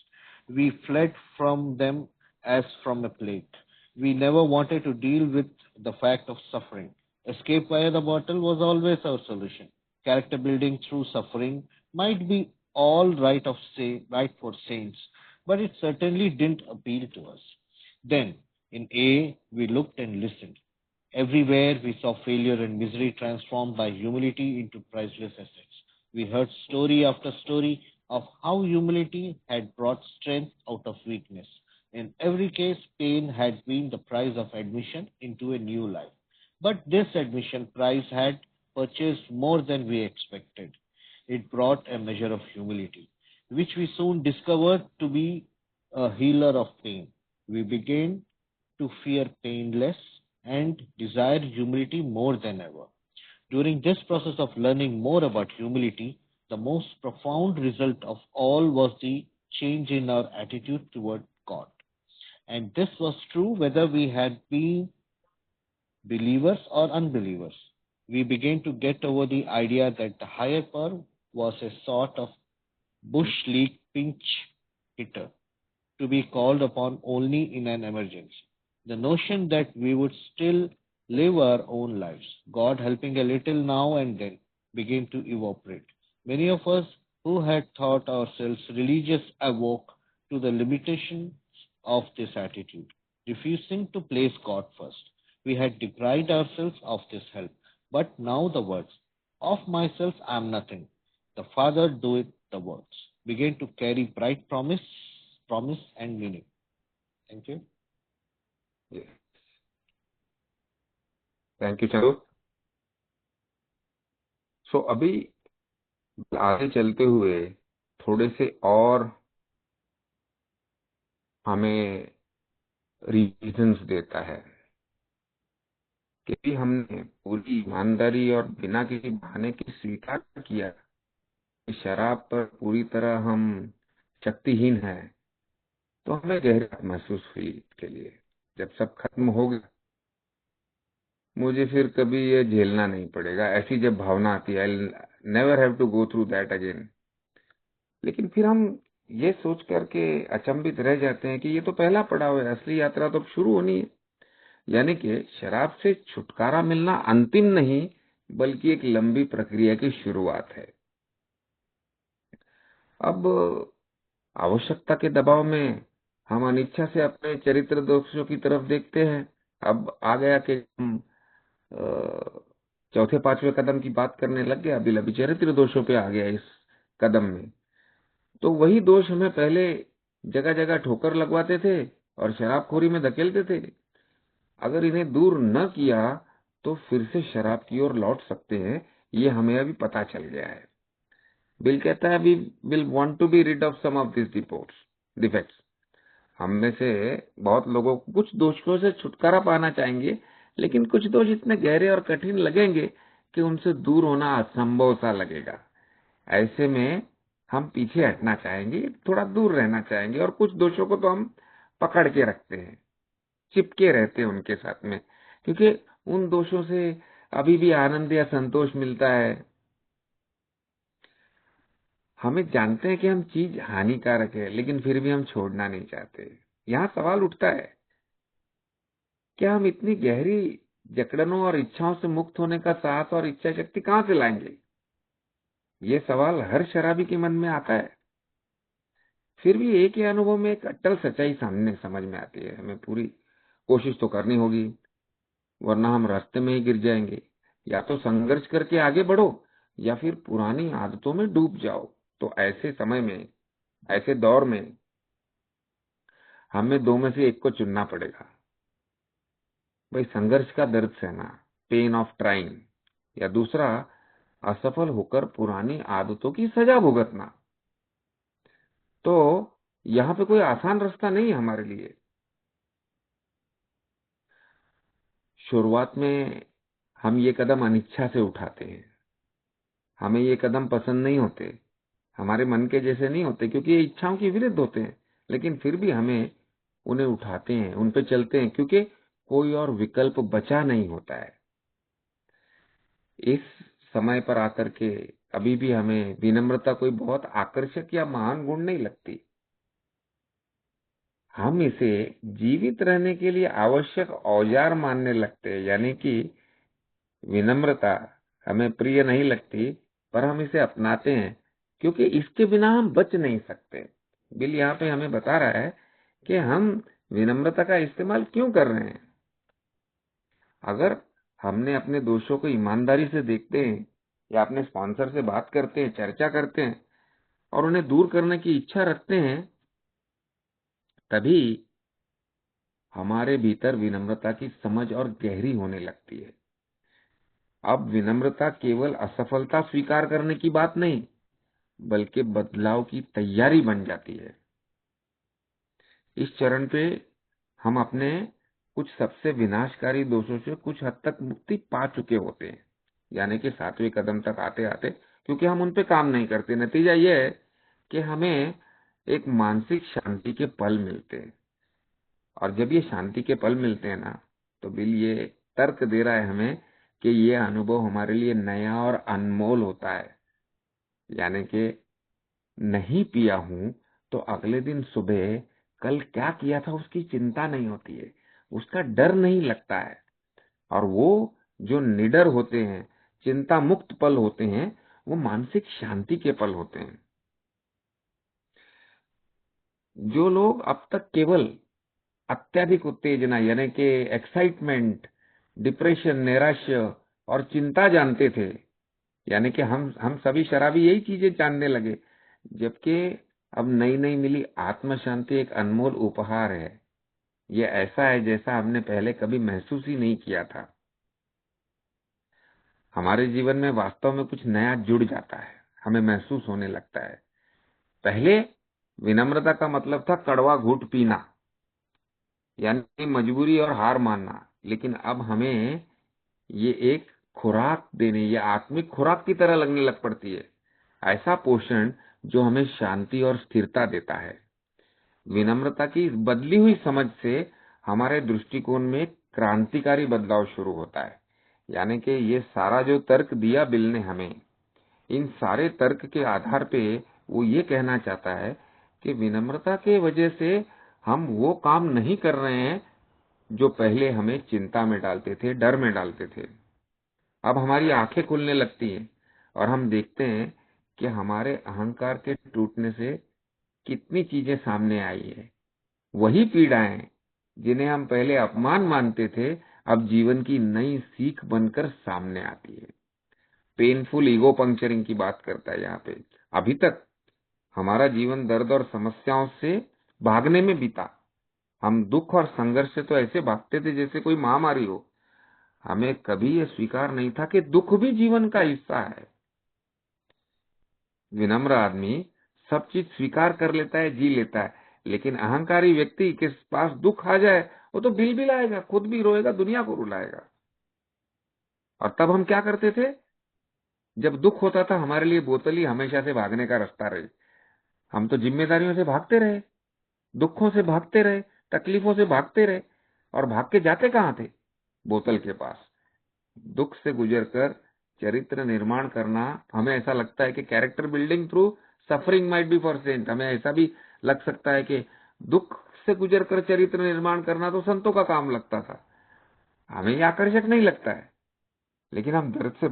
We fled from them as from a plague. We never wanted to deal with the fact of suffering. Escape via the bottle was always our solution. Character building through suffering might be all right for saints, but it certainly didn't appeal to us. Then, in A, we looked and listened. Everywhere we saw failure and misery transformed by humility into priceless assets. We heard story after story of how humility had brought strength out of weakness. In every case, pain had been the price of admission into a new life. But this admission price had purchased more than we expected. It brought a measure of humility, which we soon discovered to be a healer of pain. We began to fear pain less and desire humility more than ever. During this process of learning more about humility, the most profound result of all was the change in our attitude toward God. And this was true whether we had been believers or unbelievers. We began to get over the idea that the higher power was a sort of bush league pinch hitter to be called upon only in an emergency. The notion that we would still live our own lives, God helping a little now and then, began to evaporate. Many of us who had thought ourselves religious awoke to the limitations of this attitude, refusing to place God first. We had deprived ourselves of this help. But now the words, of myself I am nothing, the Father doeth the works, began to carry bright promise and meaning. Thank you. Thank you Chandu. So अभी आगे चलते हुए थोड़े से और हमें reasons देता है कि भी हमने पूरी ईमानदारी और बिना किसी बहाने के स्वीकार किया कि शराब पर पूरी तरह हम शक्तिहीन हैं, तो हमें गहराई महसूस हुई के लिए जब सब खत्म हो गया मुझे फिर कभी ये झेलना नहीं पड़ेगा, ऐसी जब भावना आती है, I never have to go through that again. लेकिन फिर हम ये सोच करके अचंभित रह जाते हैं कि ये तो पहला पड़ाव है, असली यात्रा तो अब शुरू होनी है। यानी कि शराब से छुटकारा मिलना अंतिम नहीं बल्कि एक लंबी प्रक्रिया की शुरुआत है। अब आवश्यकता के दबाव में हम अनिच्छा से अपने चरित्र दोषों की तरफ देखते हैं। अब आ गया कि हम चौथे पांचवें कदम की बात करने लग गया, अभी चरित्र दोषों पे आ गया इस कदम में। तो वही दोष हमें पहले जगह जगह ठोकर लगवाते थे, और शराबखोरी में धकेलते थे। अगर इन्हें दूर न किया तो फिर से शराब की ओर लौट सकते हैं, ये हमें अभी पता चल गया है। बिल कहता है we will want to be rid of some of this defects. हम में से बहुत लोगों को कुछ दोषों से छुटकारा पाना चाहेंगे, लेकिन कुछ दोष इतने गहरे और कठिन लगेंगे कि उनसे दूर होना असंभव सा लगेगा। ऐसे में हम पीछे हटना चाहेंगे, थोड़ा दूर रहना चाहेंगे, और कुछ दोषों को तो हम पकड़ के रखते हैं, चिपके रहते हैं उनके साथ में, क्योंकि उन दोषों से अभी भी आनंद या संतोष मिलता है। हमें जानते हैं कि हम चीज हानिकारक है, लेकिन फिर भी हम छोड़ना नहीं चाहते। यहाँ सवाल उठता है, क्या हम इतनी गहरी जकड़नों और इच्छाओं से मुक्त होने का साहस और इच्छा शक्ति कहाँ से लाएंगे? ये सवाल हर शराबी के मन में आता है। फिर भी एक ही अनुभव में एक अटल सच्चाई सामने समझ में आती है, हमें पूरी कोशिश तो करनी होगी, वरना हम रास्ते में ही गिर जाएंगे। या तो संघर्ष करके आगे बढ़ो, या फिर पुरानी आदतों में डूब जाओ। तो ऐसे समय में, ऐसे दौर में हमें दो में से एक को चुनना पड़ेगा। भाई, संघर्ष का दर्द सहना, पेन ऑफ ट्राइंग, या दूसरा असफल होकर पुरानी आदतों की सजा भुगतना। तो यहाँ पे कोई आसान रास्ता नहीं है हमारे लिए। शुरुआत में हम ये कदम अनिच्छा से उठाते हैं, हमें ये कदम पसंद नहीं होते, हमारे मन के जैसे नहीं होते, क्योंकि ये इच्छाओं के विरुद्ध होते हैं, लेकिन फिर भी हमें उन्हें उठाते हैं, उन पे चलते हैं, क्योंकि कोई और विकल्प बचा नहीं होता है। इस समय पर आकर के अभी भी हमें विनम्रता कोई बहुत आकर्षक या महान गुण नहीं लगती। हम इसे जीवित रहने के लिए आवश्यक औजार मानने लगते हैं, यानी कि विनम्रता हमें प्रिय नहीं लगती, पर हम इसे अपनाते हैं, क्योंकि इसके बिना हम बच नहीं सकते। बिल यहाँ पे हमें बता रहा है कि हम विनम्रता का इस्तेमाल क्यों कर रहे हैं। अगर हमने अपने दोषों को ईमानदारी से देखते हैं, या अपने स्पॉन्सर से बात करते हैं, चर्चा करते हैं, और उन्हें दूर करने की इच्छा रखते हैं, तभी हमारे भीतर विनम्रता की समझ और गहरी होने लगती है। अब विनम्रता केवल असफलता स्वीकार करने की बात नहीं, बल्कि बदलाव की तैयारी बन जाती है। इस चरण पे हम अपने कुछ सबसे विनाशकारी दोषों से कुछ हद तक मुक्ति पा चुके होते हैं, यानी कि 7वें कदम तक आते आते, क्योंकि हम उन पे काम नहीं करते। नतीजा यह है कि हमें एक मानसिक शांति के पल मिलते हैं, और जब ये शांति के पल मिलते हैं ना, तो बिल ये तर्क दे रहा है हमें कि ये अनुभव हमारे लिए नया और अनमोल होता है। यानी कि नहीं पिया हूं तो अगले दिन सुबह कल क्या किया था उसकी चिंता नहीं होती है, उसका डर नहीं लगता है, और वो जो निडर होते हैं, चिंता मुक्त पल होते हैं, वो मानसिक शांति के पल होते हैं। जो लोग अब तक केवल अत्यधिक उत्तेजना, यानी कि एक्साइटमेंट, डिप्रेशन, नैराश्य और चिंता जानते थे, यानी कि हम सभी शराबी यही चीजें जानने लगे, जबकि अब नई नई मिली आत्म शांति एक अनमोल उपहार है। ये ऐसा है जैसा हमने पहले कभी महसूस ही नहीं किया था। हमारे जीवन में वास्तव में कुछ नया जुड़ जाता है, हमें महसूस होने लगता है। पहले विनम्रता का मतलब था कड़वा घूंट पीना, यानी मजबूरी और हार मानना, लेकिन अब हमें ये एक खुराक देने या आत्मिक खुराक की तरह लगने लग पड़ती है। ऐसा पोषण जो हमें शांति और स्थिरता देता है। विनम्रता की इस बदली हुई समझ से हमारे दृष्टिकोण में क्रांतिकारी बदलाव शुरू होता है। यानी कि ये सारा जो तर्क दिया बिल ने हमें, इन सारे तर्क के आधार पे वो ये कहना चाहता है कि विनम्रता के वजह से हम वो काम नहीं कर रहे हैं जो पहले हमें चिंता में डालते थे, डर में डालते थे। अब हमारी आंखें खुलने लगती हैं, और हम देखते हैं कि हमारे अहंकार के टूटने से कितनी चीजें सामने आई है। वही पीड़ाएं जिन्हें हम पहले अपमान मानते थे, अब जीवन की नई सीख बनकर सामने आती है। पेनफुल ईगो पंक्चरिंग की बात करता है यहाँ पे। अभी तक हमारा जीवन दर्द और समस्याओं से भागने में बीता। हम दुख और संघर्ष से तो ऐसे भागते थे जैसे कोई महामारी हो। हमें कभी ये स्वीकार नहीं था कि दुख भी जीवन का हिस्सा है। विनम्र आदमी सब चीज स्वीकार कर लेता है, जी लेता है, लेकिन अहंकारी व्यक्ति के पास दुख आ जाए वो तो बिल आएगा, खुद भी रोएगा, दुनिया को रुलाएगा। और तब हम क्या करते थे? जब दुख होता था हमारे लिए बोतल ही हमेशा से भागने का रास्ता रही। हम तो जिम्मेदारियों से भागते रहे, दुखों से भागते रहे, तकलीफों से भागते रहे, और भाग के जाते कहाँ थे? बोतल के पास। दुख से गुजरकर चरित्र निर्माण करना, हमें ऐसा लगता है कि character building through suffering might be for saint, हमें ऐसा भी लग सकता है कि दुख से गुजरकर चरित्र निर्माण करना तो संतों का काम लगता था। हमें ये आकर्षक नहीं लगता है, लेकिन हम दर्द से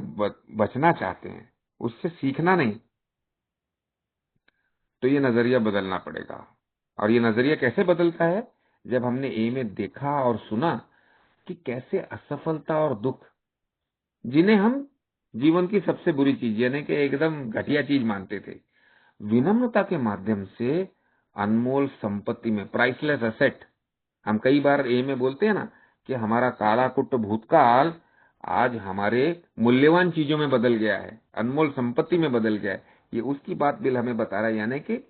बचना चाहते हैं, उससे सीखना नहीं। तो ये नजरिया बदलना पड़ेगा। और ये नजरिया कैसे बदलता है? जब हमने ए में देखा और सुना कि कैसे असफलता और दुख, जिन्हें हम जीवन की सबसे बुरी चीज यानी कि एकदम घटिया चीज मानते थे, विनम्रता के माध्यम से अनमोल संपत्ति में, प्राइसलेस एसेट, हम कई बार ए में बोलते हैं ना कि हमारा काला कुट भूतकाल आज हमारे मूल्यवान चीजों में बदल गया है, अनमोल संपत्ति में बदल गया है। ये उसकी बात बिल हमें बता रहा है, यानी कि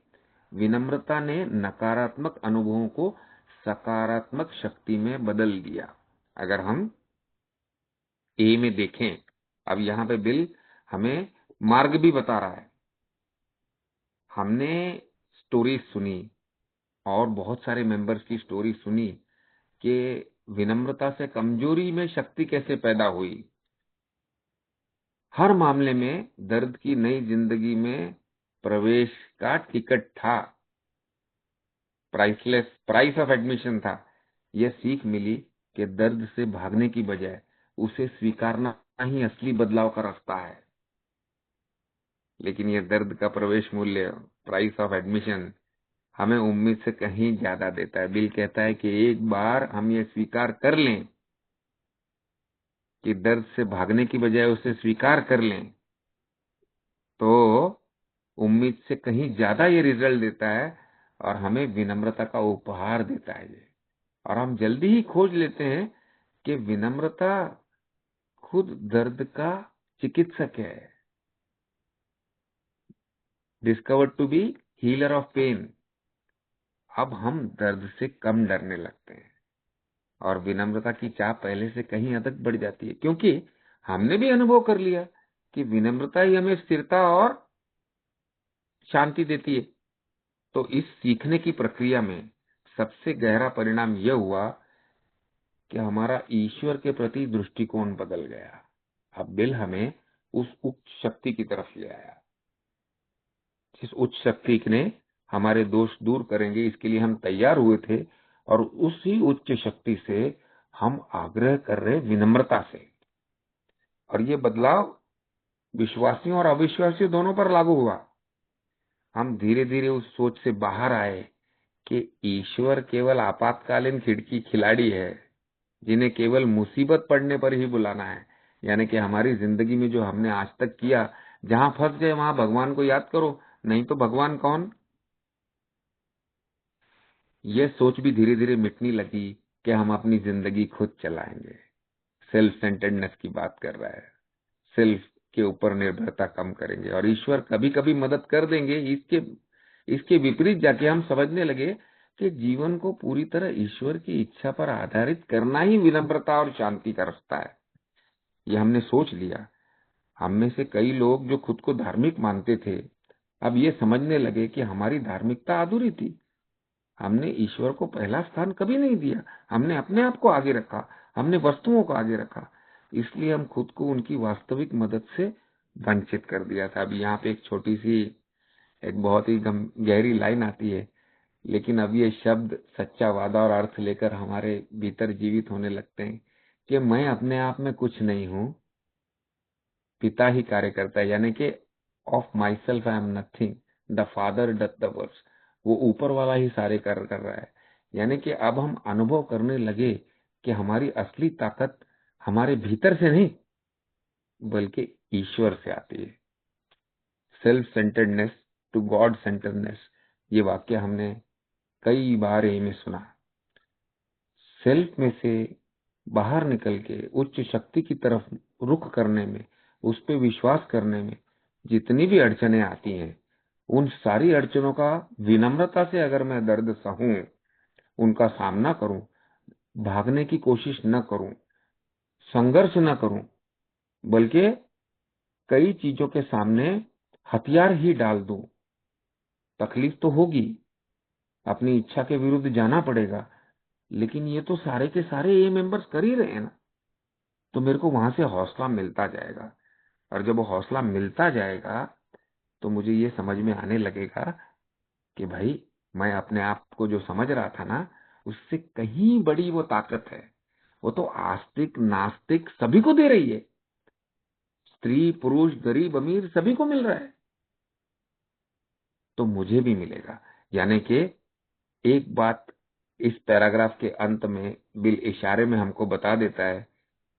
विनम्रता ने नकारात्मक अनुभवों को सकारात्मक शक्ति में बदल दिया। अगर हम ए में देखें, अब यहाँ पे बिल हमें मार्ग भी बता रहा है। हमने स्टोरी सुनी और बहुत सारे मेंबर्स की स्टोरी सुनी कि विनम्रता से कमजोरी में शक्ति कैसे पैदा हुई। हर मामले में दर्द की नई जिंदगी में प्रवेश का टिकट था, प्राइसलेस प्राइस ऑफ एडमिशन था। यह सीख मिली कि दर्द से भागने की बजाय उसे स्वीकारना ही असली बदलाव का रास्ता है। लेकिन यह दर्द का प्रवेश मूल्य, प्राइस ऑफ एडमिशन, हमें उम्मीद से कहीं ज्यादा देता है। बिल कहता है कि एक बार हम ये स्वीकार कर लें कि दर्द से भागने की बजाय उसे स्वीकार कर लें, तो उम्मीद से कहीं ज्यादा ये रिजल्ट देता है और हमें विनम्रता का उपहार देता है ये। और हम जल्दी ही खोज लेते हैं कि विनम्रता खुद दर्द का चिकित्सक है, discovered to be healer of pain. अब हम दर्द से कम डरने लगते हैं और विनम्रता की चाह पहले से कहीं अधिक बढ़ जाती है, क्योंकि हमने भी अनुभव कर लिया कि विनम्रता ही हमें स्थिरता और शांति देती है। तो इस सीखने की प्रक्रिया में सबसे गहरा परिणाम यह हुआ कि हमारा ईश्वर के प्रति दृष्टिकोण बदल गया। अब बिल हमें उस उच्च शक्ति की तरफ ले आया, जिस उच्च शक्ति ने हमारे दोष दूर करेंगे इसके लिए हम तैयार हुए थे, और उसी उच्च शक्ति से हम आग्रह कर रहे विनम्रता से। और ये बदलाव विश्वासियों और अविश्वासियों दोनों पर लागू हुआ। हम धीरे धीरे उस सोच से बाहर आए कि ईश्वर केवल आपातकालीन खिड़की खिलाड़ी है, जिन्हें केवल मुसीबत पड़ने पर ही बुलाना है। यानी कि हमारी जिंदगी में जो हमने आज तक किया, जहां फंस गए वहां भगवान को याद करो, नहीं तो भगवान कौन। यह सोच भी धीरे धीरे मिटने लगी कि हम अपनी जिंदगी खुद चलाएंगे। सेल्फ सेंटर्डनेस की बात कर रहा है, सेल्फ के ऊपर निर्भरता कम करेंगे और ईश्वर कभी कभी मदद कर देंगे। इसके इसके विपरीत जाके हम समझने लगे कि जीवन को पूरी तरह ईश्वर की इच्छा पर आधारित करना ही विनम्रता और शांति का रास्ता है। ये हमने सोच लिया। हम में से कई लोग जो खुद को धार्मिक मानते थे, अब ये समझने लगे कि हमारी धार्मिकता अधूरी थी। हमने ईश्वर को पहला स्थान कभी नहीं दिया, हमने अपने आप को आगे रखा, हमने वस्तुओं को आगे रखा, इसलिए हम खुद को उनकी वास्तविक मदद से वंचित कर दिया था। अब यहाँ पे एक छोटी सी, एक बहुत ही गहरी लाइन आती है, लेकिन अब ये शब्द सच्चा वादा और अर्थ लेकर हमारे भीतर जीवित होने लगते हैं कि मैं अपने आप में कुछ नहीं हूँ, पिता ही कार्य करता है। यानी कि of my self I am nothing, the father doth the works, वो ऊपर वाला ही सारे कार्य कर रहा है। यानी कि अब हम अनुभव करने लगे कि हमारी असली ताकत हमारे भीतर से नहीं बल्कि ईश्वर से आती है। Self centeredness to god centeredness, ये वाक्य हमने कई बार यही में सुना। सेल्फ में से बाहर निकल के उच्च शक्ति की तरफ रुख करने में, उस पे विश्वास करने में जितनी भी अड़चने आती हैं, उन सारी अड़चनों का विनम्रता से अगर मैं दर्द सहूं, उनका सामना करूं, भागने की कोशिश न करूं, संघर्ष न करूं, बल्कि कई चीजों के सामने हथियार ही डाल दूं, तकलीफ तो होगी, अपनी इच्छा के विरुद्ध जाना पड़ेगा, लेकिन ये तो सारे के सारे ए मेंबर्स कर ही रहे हैं ना, तो मेरे को वहां से हौसला मिलता जाएगा। और जब वो हौसला मिलता जाएगा तो मुझे ये समझ में आने लगेगा कि भाई, मैं अपने आप को जो समझ रहा था ना, उससे कहीं बड़ी वो ताकत है। वो तो आस्तिक नास्तिक सभी को दे रही है, स्त्री पुरुष गरीब अमीर सभी को मिल रहा है, तो मुझे भी मिलेगा। यानी कि एक बात इस पैराग्राफ के अंत में बिल इशारे में हमको बता देता है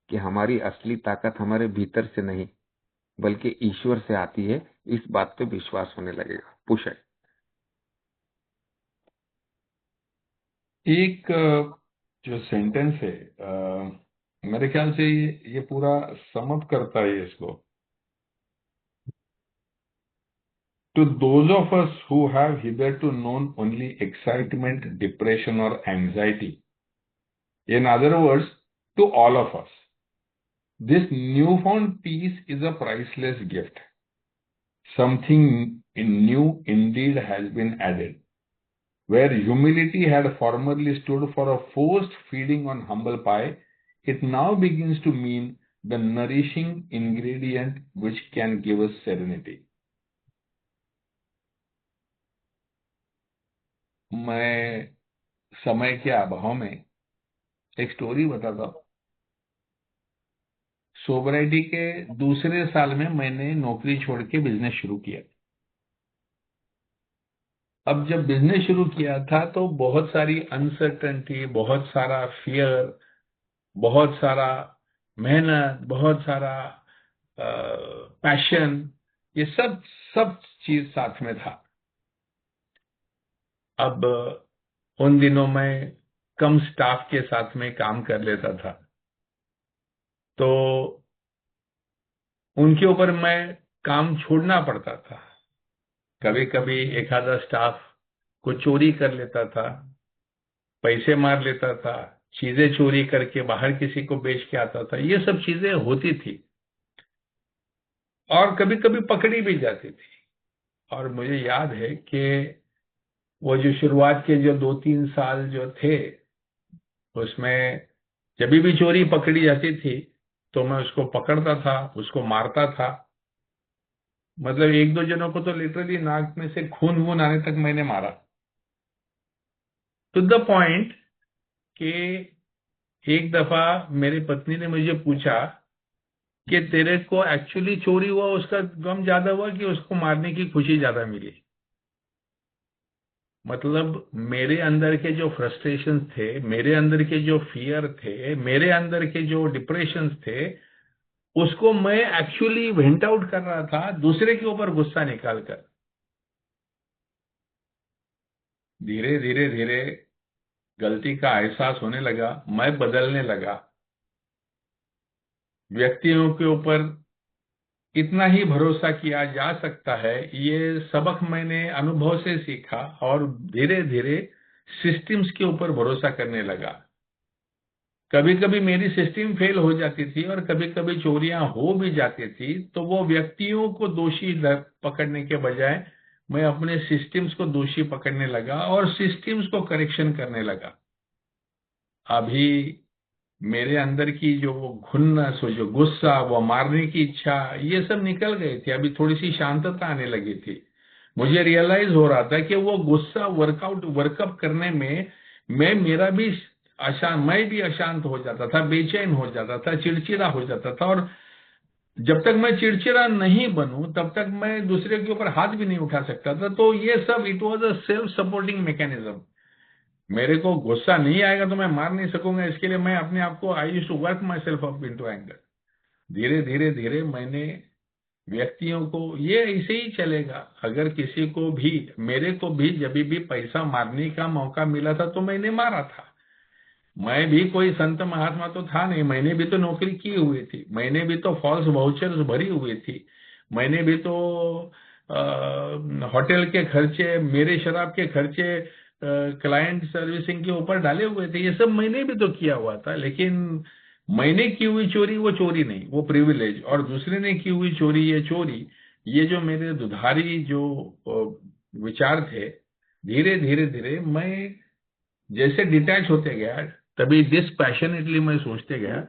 कि हमारी असली ताकत हमारे भीतर से नहीं बल्कि ईश्वर से आती है। इस बात पे विश्वास होने लगेगा। पुश है। एक जो सेंटेंस है, मेरे ख्याल से ये पूरा समअप करता है इसको। To those of us who have hitherto known only excitement, depression, or anxiety, in other words, to all of us, this newfound peace is a priceless gift. Something new indeed has been added. Where humility had formerly stood for a forced feeding on humble pie, it now begins to mean the nourishing ingredient which can give us serenity. मैं समय के अभाव में एक story बताता हूँ। Sobriety के दूसरे साल में मैंने नौकरी छोड़ के बिजनेस शुरू किया। अब जब बिजनेस शुरू किया था तो बहुत सारी अनसर्टेनिटी, बहुत सारा फियर, बहुत सारा मेहनत, बहुत सारा पैशन, ये सब सब चीज साथ में था। अब उन दिनों मैं कम स्टाफ के साथ में काम कर लेता था, तो उनके ऊपर मैं काम छोड़ना पड़ता था। कभी कभी एक आधा स्टाफ को चोरी कर लेता था, पैसे मार लेता था, चीजें चोरी करके बाहर किसी को बेच के आता था। ये सब चीजें होती थी और कभी कभी पकड़ी भी जाती थी। और मुझे याद है कि वो जो शुरुआत के जो 2-3 साल जो थे, उसमें जब भी चोरी पकड़ी जाती थी तो मैं उसको पकड़ता था, उसको मारता था। मतलब 1-2 जनों को तो लिटरली नाक में से खून वून आने तक मैंने मारा। टू द पॉइंट कि एक दफा मेरी पत्नी ने मुझे पूछा कि तेरे को एक्चुअली चोरी हुआ उसका गम ज्यादा हुआ कि उसको मारने की खुशी ज्यादा मिली। मतलब मेरे अंदर के जो फ्रस्ट्रेशन थे, मेरे अंदर के जो फियर थे, मेरे अंदर के जो डिप्रेशन थे, उसको मैं एक्चुअली वेंट आउट कर रहा था दूसरे के ऊपर गुस्सा निकालकर। धीरे धीरे धीरे गलती का एहसास होने लगा, मैं बदलने लगा। व्यक्तियों के ऊपर इतना ही भरोसा किया जा सकता है, ये सबक मैंने अनुभव से सीखा और धीरे धीरे सिस्टम्स के ऊपर भरोसा करने लगा। कभी कभी मेरी सिस्टम फेल हो जाती थी और कभी कभी चोरियां हो भी जाती थी, तो वो व्यक्तियों को दोषी पकड़ने के बजाय मैं अपने सिस्टम्स को दोषी पकड़ने लगा और सिस्टम्स को करेक्शन करने लगा। अभी मेरे अंदर की जो वो खुन्नस, वो जो गुस्सा, वो मारने की इच्छा, ये सब निकल गई थी। अभी थोड़ी सी शांतता आने लगी थी। मुझे रियलाइज हो रहा था कि वो गुस्सा वर्कअप करने में मैं भी अशांत हो जाता था, बेचैन हो जाता था, चिड़चिड़ा हो जाता था। और जब तक मैं चिड़चिड़ा नहीं बनूं तब तक मैं दूसरे के ऊपर हाथ भी नहीं उठा सकता था। तो ये सब it was a self supporting mechanism. मेरे को गुस्सा नहीं आएगा तो मैं मार नहीं सकूंगा, इसके लिए मैं अपने आप को I used to work myself up into anger. धीरे धीरे धीरे मैंने व्यक्तियों को, ये ऐसे ही चलेगा। अगर किसी को भी, मेरे को भी जब भी पैसा मारने का मौका मिला था तो मैंने मारा था। मैं भी कोई संत महात्मा तो था नहीं, मैंने भी तो नौकरी की हुई थी, मैंने भी तो फॉल्स वाउचर्स भरी हुई थी, मैंने भी तो होटल के खर्चे, मेरे शराब के खर्चे, क्लाइंट सर्विसिंग के ऊपर डाले हुए थे, ये सब मैंने भी तो किया हुआ था। लेकिन मैंने की हुई चोरी वो चोरी नहीं, वो प्रिविलेज, और दूसरे ने की हुई चोरी ये चोरी। ये जो मेरे दुधारी जो विचार थे, धीरे धीरे धीरे मैं जैसे डिटैच होते गया, तभी डिस्पैशनेटली मैं सोचते गया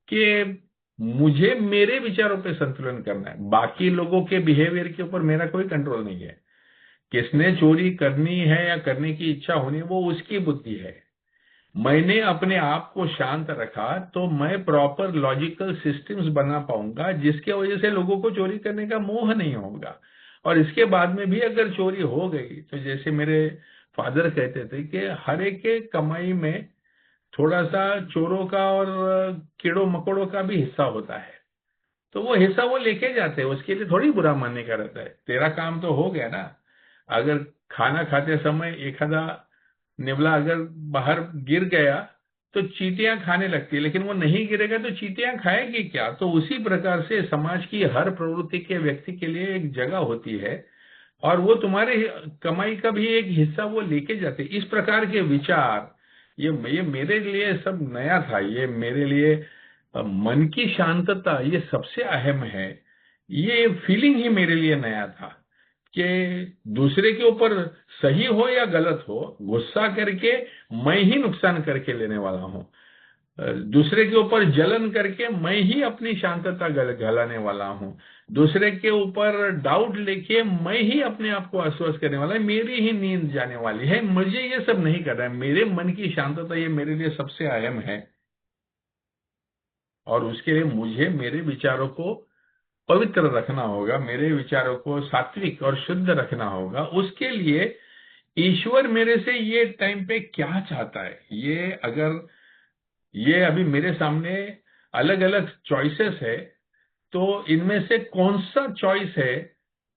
कि मुझे मेरे विचारों पे संतुलन करना है, बाकी लोगों के बिहेवियर के ऊपर मेरा कोई कंट्रोल नहीं है। किसने चोरी करनी है या करने की इच्छा होनी है वो उसकी बुद्धि है। मैंने अपने आप को शांत रखा तो मैं प्रॉपर लॉजिकल सिस्टम्स बना पाऊंगा, जिसके वजह से लोगों को चोरी करने का मोह नहीं होगा। और इसके बाद में भी अगर चोरी हो गई तो जैसे मेरे फादर कहते थे कि हर एक के कमाई में थोड़ा सा चोरों का और कीड़ों मकोड़ों का भी हिस्सा होता है, तो वो हिस्सा वो लेके जाते हैं, उसके लिए थोड़ी बुरा मानने का रहता है। तेरा काम तो हो गया ना। अगर खाना खाते समय एक आधा निवला अगर बाहर गिर गया तो चींटियां खाने लगती है, लेकिन वो नहीं गिरेगा तो चींटियां खाएगी क्या? तो उसी प्रकार से समाज की हर प्रवृत्ति के व्यक्ति के लिए एक जगह होती है, और वो तुम्हारे कमाई का भी एक हिस्सा वो लेके जाते। इस प्रकार के विचार, ये मेरे लिए सब नया था। ये मेरे लिए मन की शांतता ये सबसे अहम है। ये फीलिंग ही मेरे लिए नया था कि दूसरे के ऊपर सही हो या गलत हो, गुस्सा करके मैं ही नुकसान करके लेने वाला हूं। दूसरे के ऊपर जलन करके मैं ही अपनी शांतता गलाने वाला हूं। दूसरे के ऊपर डाउट लेके मैं ही अपने आप को अस्वस्थ करने वाला है, मेरी ही नींद जाने वाली है। मुझे ये सब नहीं करना है। मेरे मन की शांतता ये मेरे लिए सबसे अहम है, और उसके लिए मुझे मेरे विचारों को पवित्र रखना होगा, मेरे विचारों को सात्विक और शुद्ध रखना होगा। उसके लिए ईश्वर मेरे से ये टाइम पे क्या चाहता है, ये अगर ये अभी मेरे सामने अलग अलग चॉइसेस है, तो इनमें से कौन सा चॉइस है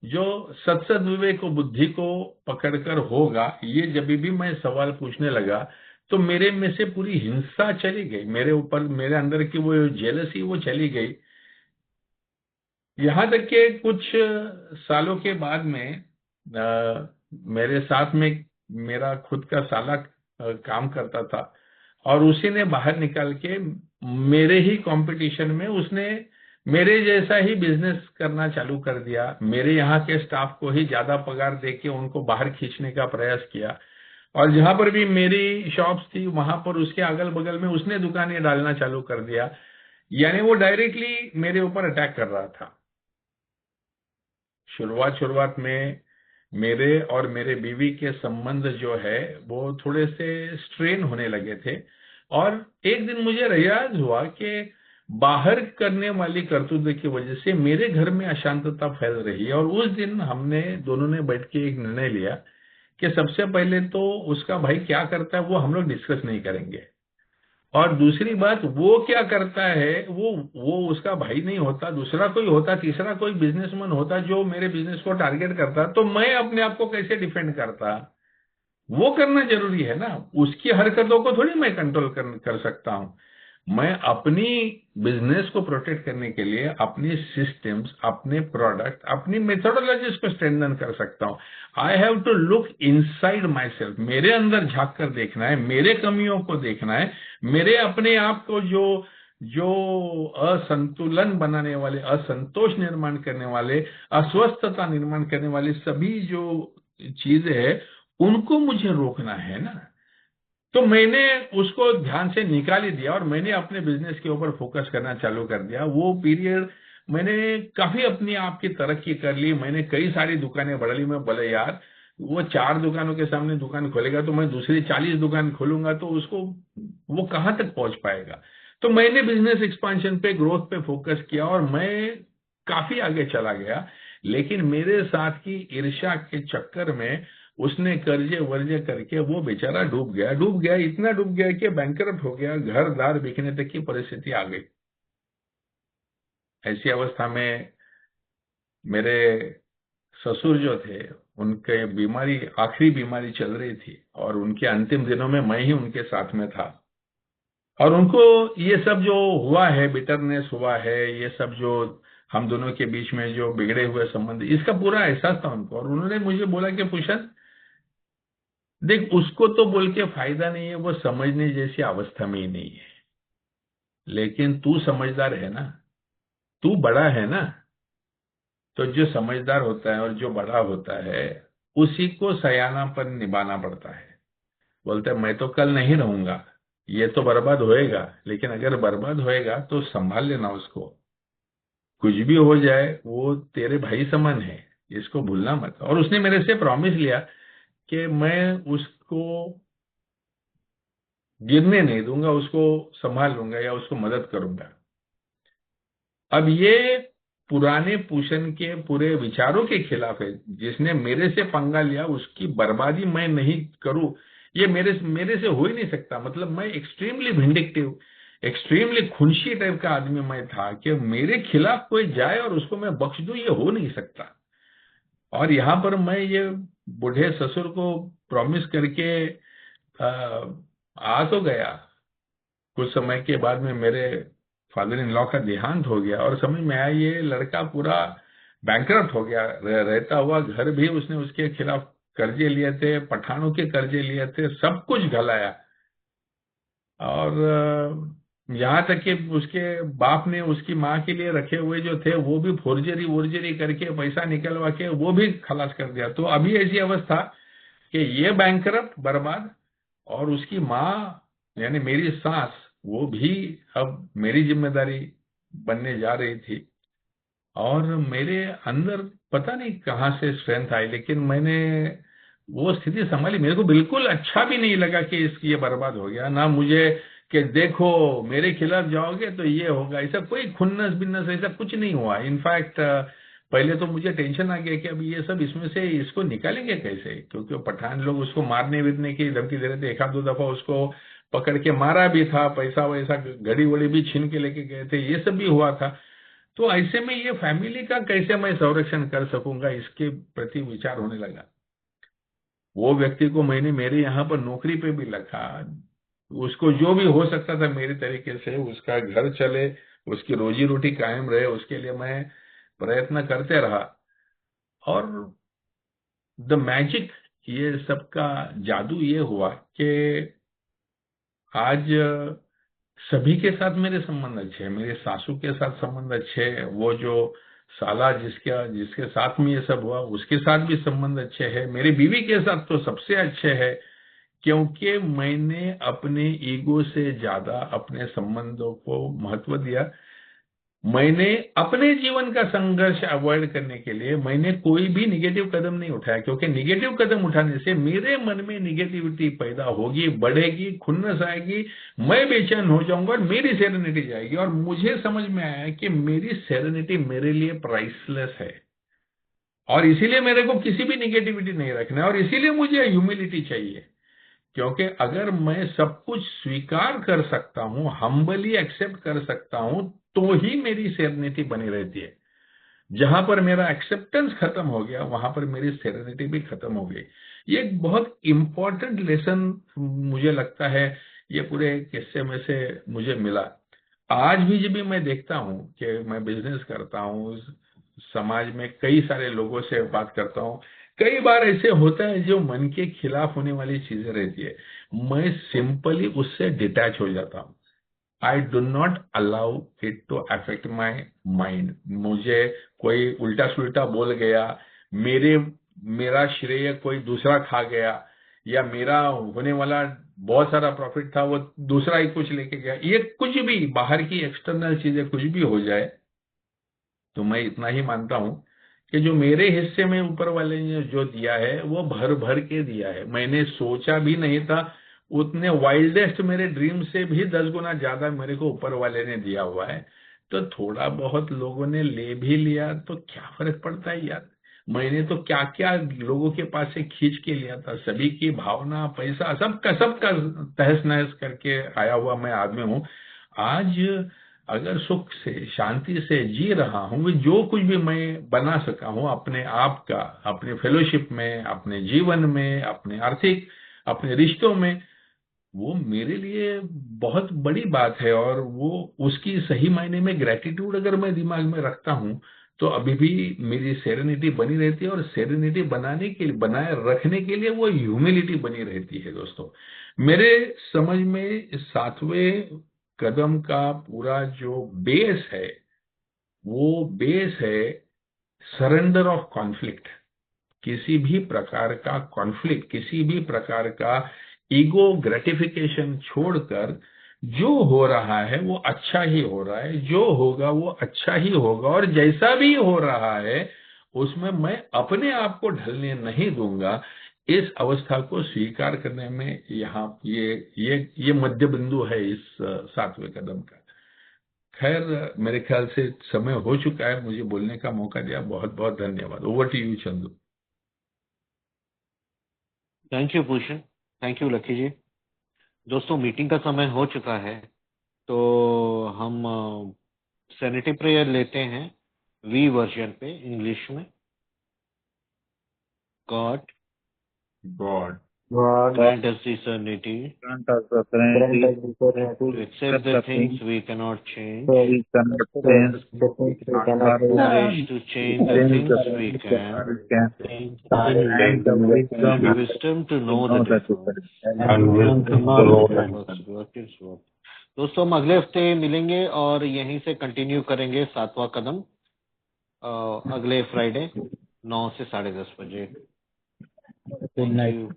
जो सत्सद विवेक को बुद्धि को पकड़कर होगा, ये जब भी मैं सवाल पूछने लगा तो मेरे में से पूरी हिंसा चली गई, मेरे ऊपर मेरे अंदर की वो जेलसी वो चली गई। यहाँ तक कि कुछ सालों के बाद में मेरे साथ में मेरा खुद का साला काम करता था, और उसी ने बाहर निकाल के मेरे ही कंपटीशन में उसने मेरे जैसा ही बिजनेस करना चालू कर दिया। मेरे यहाँ के स्टाफ को ही ज्यादा पगार दे के उनको बाहर खींचने का प्रयास किया, और जहां पर भी मेरी शॉप्स थी वहां पर उसके अगल बगल में उसने दुकानें डालना चालू कर दिया। यानी वो डायरेक्टली मेरे ऊपर अटैक कर रहा था। शुरुआत में मेरे और मेरे बीवी के संबंध जो है वो थोड़े से स्ट्रेन होने लगे थे, और एक दिन मुझे रियलाइज हुआ कि बाहर करने वाली करतूत की वजह से मेरे घर में अशांतता फैल रही है। और उस दिन हमने दोनों ने बैठ के एक निर्णय लिया कि सबसे पहले तो उसका भाई क्या करता है वो हम लोग डिस्कस नहीं करेंगे, और दूसरी बात वो क्या करता है वो उसका भाई नहीं होता, दूसरा कोई होता, तीसरा कोई बिजनेसमैन होता जो मेरे बिजनेस को टारगेट करता, तो मैं अपने आप को कैसे डिफेंड करता? वो करना जरूरी है ना। उसकी हरकतों को थोड़ी मैं कंट्रोल कर सकता हूं। मैं अपनी बिजनेस को प्रोटेक्ट करने के लिए अपनी सिस्टम्स, अपने प्रोडक्ट, अपनी मेथोडोलॉजीज को स्ट्रेंथन कर सकता हूं। I have to look inside myself. मेरे अंदर झांक कर देखना है, मेरे कमियों को देखना है, मेरे अपने आप को जो जो असंतुलन बनाने वाले, असंतोष निर्माण करने वाले, अस्वस्थता निर्माण करने वाली सभी जो चीजें हैं उनको मुझे रोकना है ना। तो मैंने उसको ध्यान से निकाल ही दिया और मैंने अपने बिजनेस के ऊपर फोकस करना चालू कर दिया। वो पीरियड मैंने काफी अपनी आप की तरक्की कर ली। मैंने कई सारी दुकानें बढ़ा ली। मैं बोले यार वो 4 दुकानों के सामने दुकान खोलेगा तो मैं दूसरी 40 दुकान खोलूंगा तो उसको वो कहाँ तक पहुंच पाएगा। तो मैंने बिजनेस एक्सपांशन पे, ग्रोथ पे फोकस किया और मैं काफी आगे चला गया। लेकिन मेरे साथ की ईर्ष्या के चक्कर में उसने कर्जे वर्जे करके वो बेचारा डूब गया, इतना डूब गया कि बैंकरप्ट हो गया, घर दार बिकने तक की परिस्थिति आ गई। ऐसी अवस्था में मेरे ससुर जो थे उनके बीमारी, आखिरी बीमारी चल रही थी और उनके अंतिम दिनों में मैं ही उनके साथ में था। और उनको ये सब जो हुआ है, बिटरनेस हुआ है, ये सब जो हम दोनों के बीच में जो बिगड़े हुए संबंध, इसका पूरा एहसास था उनको। और उन्होंने मुझे बोला कि पुशन, देख उसको तो बोल के फायदा नहीं है, वो समझने जैसी अवस्था में ही नहीं है, लेकिन तू समझदार है ना, तू बड़ा है ना, तो जो समझदार होता है और जो बड़ा होता है उसी को सयानापन निभाना पड़ता है। बोलते हैं मैं तो कल नहीं रहूंगा, ये तो बर्बाद होएगा, लेकिन अगर बर्बाद होएगा तो संभाल लेना उसको, कुछ भी हो जाए वो तेरे भाई समान है, इसको भूलना मत। और उसने मेरे से प्रॉमिस लिया कि मैं उसको गिरने नहीं दूंगा, उसको संभाल लूंगा या उसको मदद करूंगा। अब ये पुराने पूषण के पूरे विचारों के खिलाफ है। जिसने मेरे से पंगा लिया उसकी बर्बादी मैं नहीं करूं, ये मेरे मेरे से हो ही नहीं सकता। मतलब मैं एक्सट्रीमली विंडिक्टिव, एक्सट्रीमली खुनशी टाइप का आदमी मैं था कि मेरे खिलाफ कोई जाए और उसको मैं बख्श दूं, ये हो नहीं सकता। और यहाँ पर मैं ये बूढ़े ससुर को प्रॉमिस करके आ, आ तो गया। कुछ समय के बाद में मेरे फादर इन लॉ का देहांत हो गया और समझ में आया ये लड़का पूरा बैंकरप्ट हो गया। रहता हुआ घर भी उसने उसके खिलाफ कर्जे लिए थे, पठानों के कर्जे लिए थे, सब कुछ गलाया। और यहाँ तक कि उसके बाप ने उसकी माँ के लिए रखे हुए जो थे वो भी फोर्जरी वोर्जरी करके पैसा निकलवा के वो भी खलास कर दिया। तो अभी ऐसी अवस्था कि ये बैंकरप्ट, बर्बाद, और उसकी माँ यानी मेरी सास वो भी अब मेरी जिम्मेदारी बनने जा रही थी। और मेरे अंदर पता नहीं कहाँ से स्ट्रेंथ आई, लेकिन मैंने वो स्थिति संभाली। मेरे को बिल्कुल अच्छा भी नहीं लगा कि इसकी ये बर्बाद हो गया ना, मुझे कि देखो मेरे खिलाफ जाओगे तो ये होगा, ऐसा कोई खुन्नस बिन्नस ऐसा कुछ नहीं हुआ। इनफैक्ट पहले तो मुझे टेंशन आ गया कि अभी ये सब इसमें से इसको निकालेंगे कैसे, क्योंकि वो पठान लोग उसको मारने विरने की धमकी दे रहे थे। एक आध दो दफा उसको पकड़ के मारा भी था, पैसा वैसा घड़ी वड़ी भी छीन के लेके गए थे, ये सब भी हुआ था। तो ऐसे में ये फैमिली का कैसे मैं संरक्षण कर सकूंगा, इसके प्रति विचार होने लगा। वो व्यक्ति को मैंने मेरे यहाँ पर नौकरी पे भी रखा, उसको जो भी हो सकता था मेरे तरीके से उसका घर चले, उसकी रोजी रोटी कायम रहे, उसके लिए मैं प्रयत्न करते रहा। और द मैजिक, ये सबका जादू ये हुआ कि आज सभी के साथ मेरे संबंध अच्छे हैं। मेरे सासू के साथ संबंध अच्छे हैं, वो जो साला जिसके साथ में ये सब हुआ उसके साथ भी संबंध अच्छे हैं। मेरी बीवी के साथ तो सबसे अच्छे हैं, क्योंकि मैंने अपने ईगो से ज्यादा अपने संबंधों को महत्व दिया। मैंने अपने जीवन का संघर्ष अवॉइड करने के लिए मैंने कोई भी निगेटिव कदम नहीं उठाया, क्योंकि निगेटिव कदम उठाने से मेरे मन में निगेटिविटी पैदा होगी, बढ़ेगी, खुन्नस आएगी, मैं बेचैन हो जाऊंगा और मेरी सेरेनिटी जाएगी। और मुझे समझ में आया कि मेरी सेरेनिटी मेरे लिए प्राइसलेस है, और इसीलिए मेरे को किसी भी निगेटिविटी नहीं रखना है, और इसीलिए मुझे ह्यूमिलिटी चाहिए। क्योंकि अगर मैं सब कुछ स्वीकार कर सकता हूं, हम्बली एक्सेप्ट कर सकता हूं, तो ही मेरी सेरेनिटी बनी रहती है। जहां पर मेरा एक्सेप्टेंस खत्म हो गया वहां पर मेरी सेरेनिटी भी खत्म हो गई। ये एक बहुत इंपॉर्टेंट लेसन मुझे लगता है ये पूरे किस्से में से मुझे मिला। आज भी जब भी मैं देखता हूं कि मैं बिजनेस करता हूं, समाज में कई सारे लोगों से बात करता हूं, कई बार ऐसे होता है जो मन के खिलाफ होने वाली चीजें रहती है, मैं सिंपली उससे डिटैच हो जाता हूं। I do not allow it to affect my mind. मुझे कोई उल्टा सुल्टा बोल गया, मेरा श्रेय कोई दूसरा खा गया, या मेरा होने वाला बहुत सारा प्रॉफिट था वो दूसरा ही कुछ लेके गया, ये कुछ भी बाहर की एक्सटर्नल चीजें कुछ भी हो जाए, तो मैं इतना ही मानता हूं कि जो मेरे हिस्से में ऊपर वाले ने जो दिया है वो भर भर के दिया है। मैंने सोचा भी नहीं था, उतने वाइल्डेस्ट मेरे ड्रीम से भी 10 गुना ज्यादा मेरे को ऊपर वाले ने दिया हुआ है। तो थोड़ा बहुत लोगों ने ले भी लिया तो क्या फर्क पड़ता है यार। मैंने तो क्या क्या लोगों के पास से खींच के लिया था, सभी की भावना, पैसा, सबका तहस नहस करके आया हुआ मैं आदमी हूं। आज अगर सुख से शांति से जी रहा हूं, जो कुछ भी मैं बना सका हूं अपने आप का, अपने फेलोशिप में, अपने जीवन में, अपने आर्थिक, अपने रिश्तों में, वो मेरे लिए बहुत बड़ी बात है, और वो उसकी सही मायने में ग्रेटिट्यूड अगर मैं दिमाग में रखता हूँ तो अभी भी मेरी सेरेनिटी बनी रहती है, और सेरेनिटी बनाए रखने के लिए वो ह्यूमिलिटी बनी रहती है। दोस्तों, मेरे समझ में 7वें कदम का पूरा जो बेस है, वो बेस है सरेंडर ऑफ कॉन्फ्लिक्ट। किसी भी प्रकार का कॉन्फ्लिक्ट, किसी भी प्रकार का ईगो ग्रेटिफिकेशन छोड़कर, जो हो रहा है वो अच्छा ही हो रहा है, जो होगा वो अच्छा ही होगा, और जैसा भी हो रहा है उसमें मैं अपने आप को ढलने नहीं दूंगा। इस अवस्था को स्वीकार करने में यहाँ ये मध्य बिंदु है इस 7वें कदम का। खैर, मेरे ख्याल से समय हो चुका है, मुझे बोलने का मौका दिया, बहुत बहुत धन्यवाद। Over to you Chandu. Thank you Bhushan, thank you Lucky ji. दोस्तों, मीटिंग का समय हो चुका है, तो हम सैनिटी प्रेयर लेते हैं वी वर्जन पे, इंग्लिश में। God God God grant us the serenity grant us the serenity to to accept accept the the things things we cannot change, so we cannot change, the things we not cannot courage courage change, to to change the change things the we things can, we can, and and the wisdom wisdom to to know the know the difference, difference, and and to wisdom know to the know the difference. What is what? दोस्तों, हम अगले हफ्ते मिलेंगे और यहीं से continue करेंगे 7वां कदम, अगले फ्राइडे 9 से 10:30 बजे। Thank you.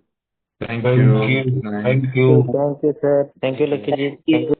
Thank you. Night. Thank you. thank you, sir. Thank you, Lucky ji. Thank you.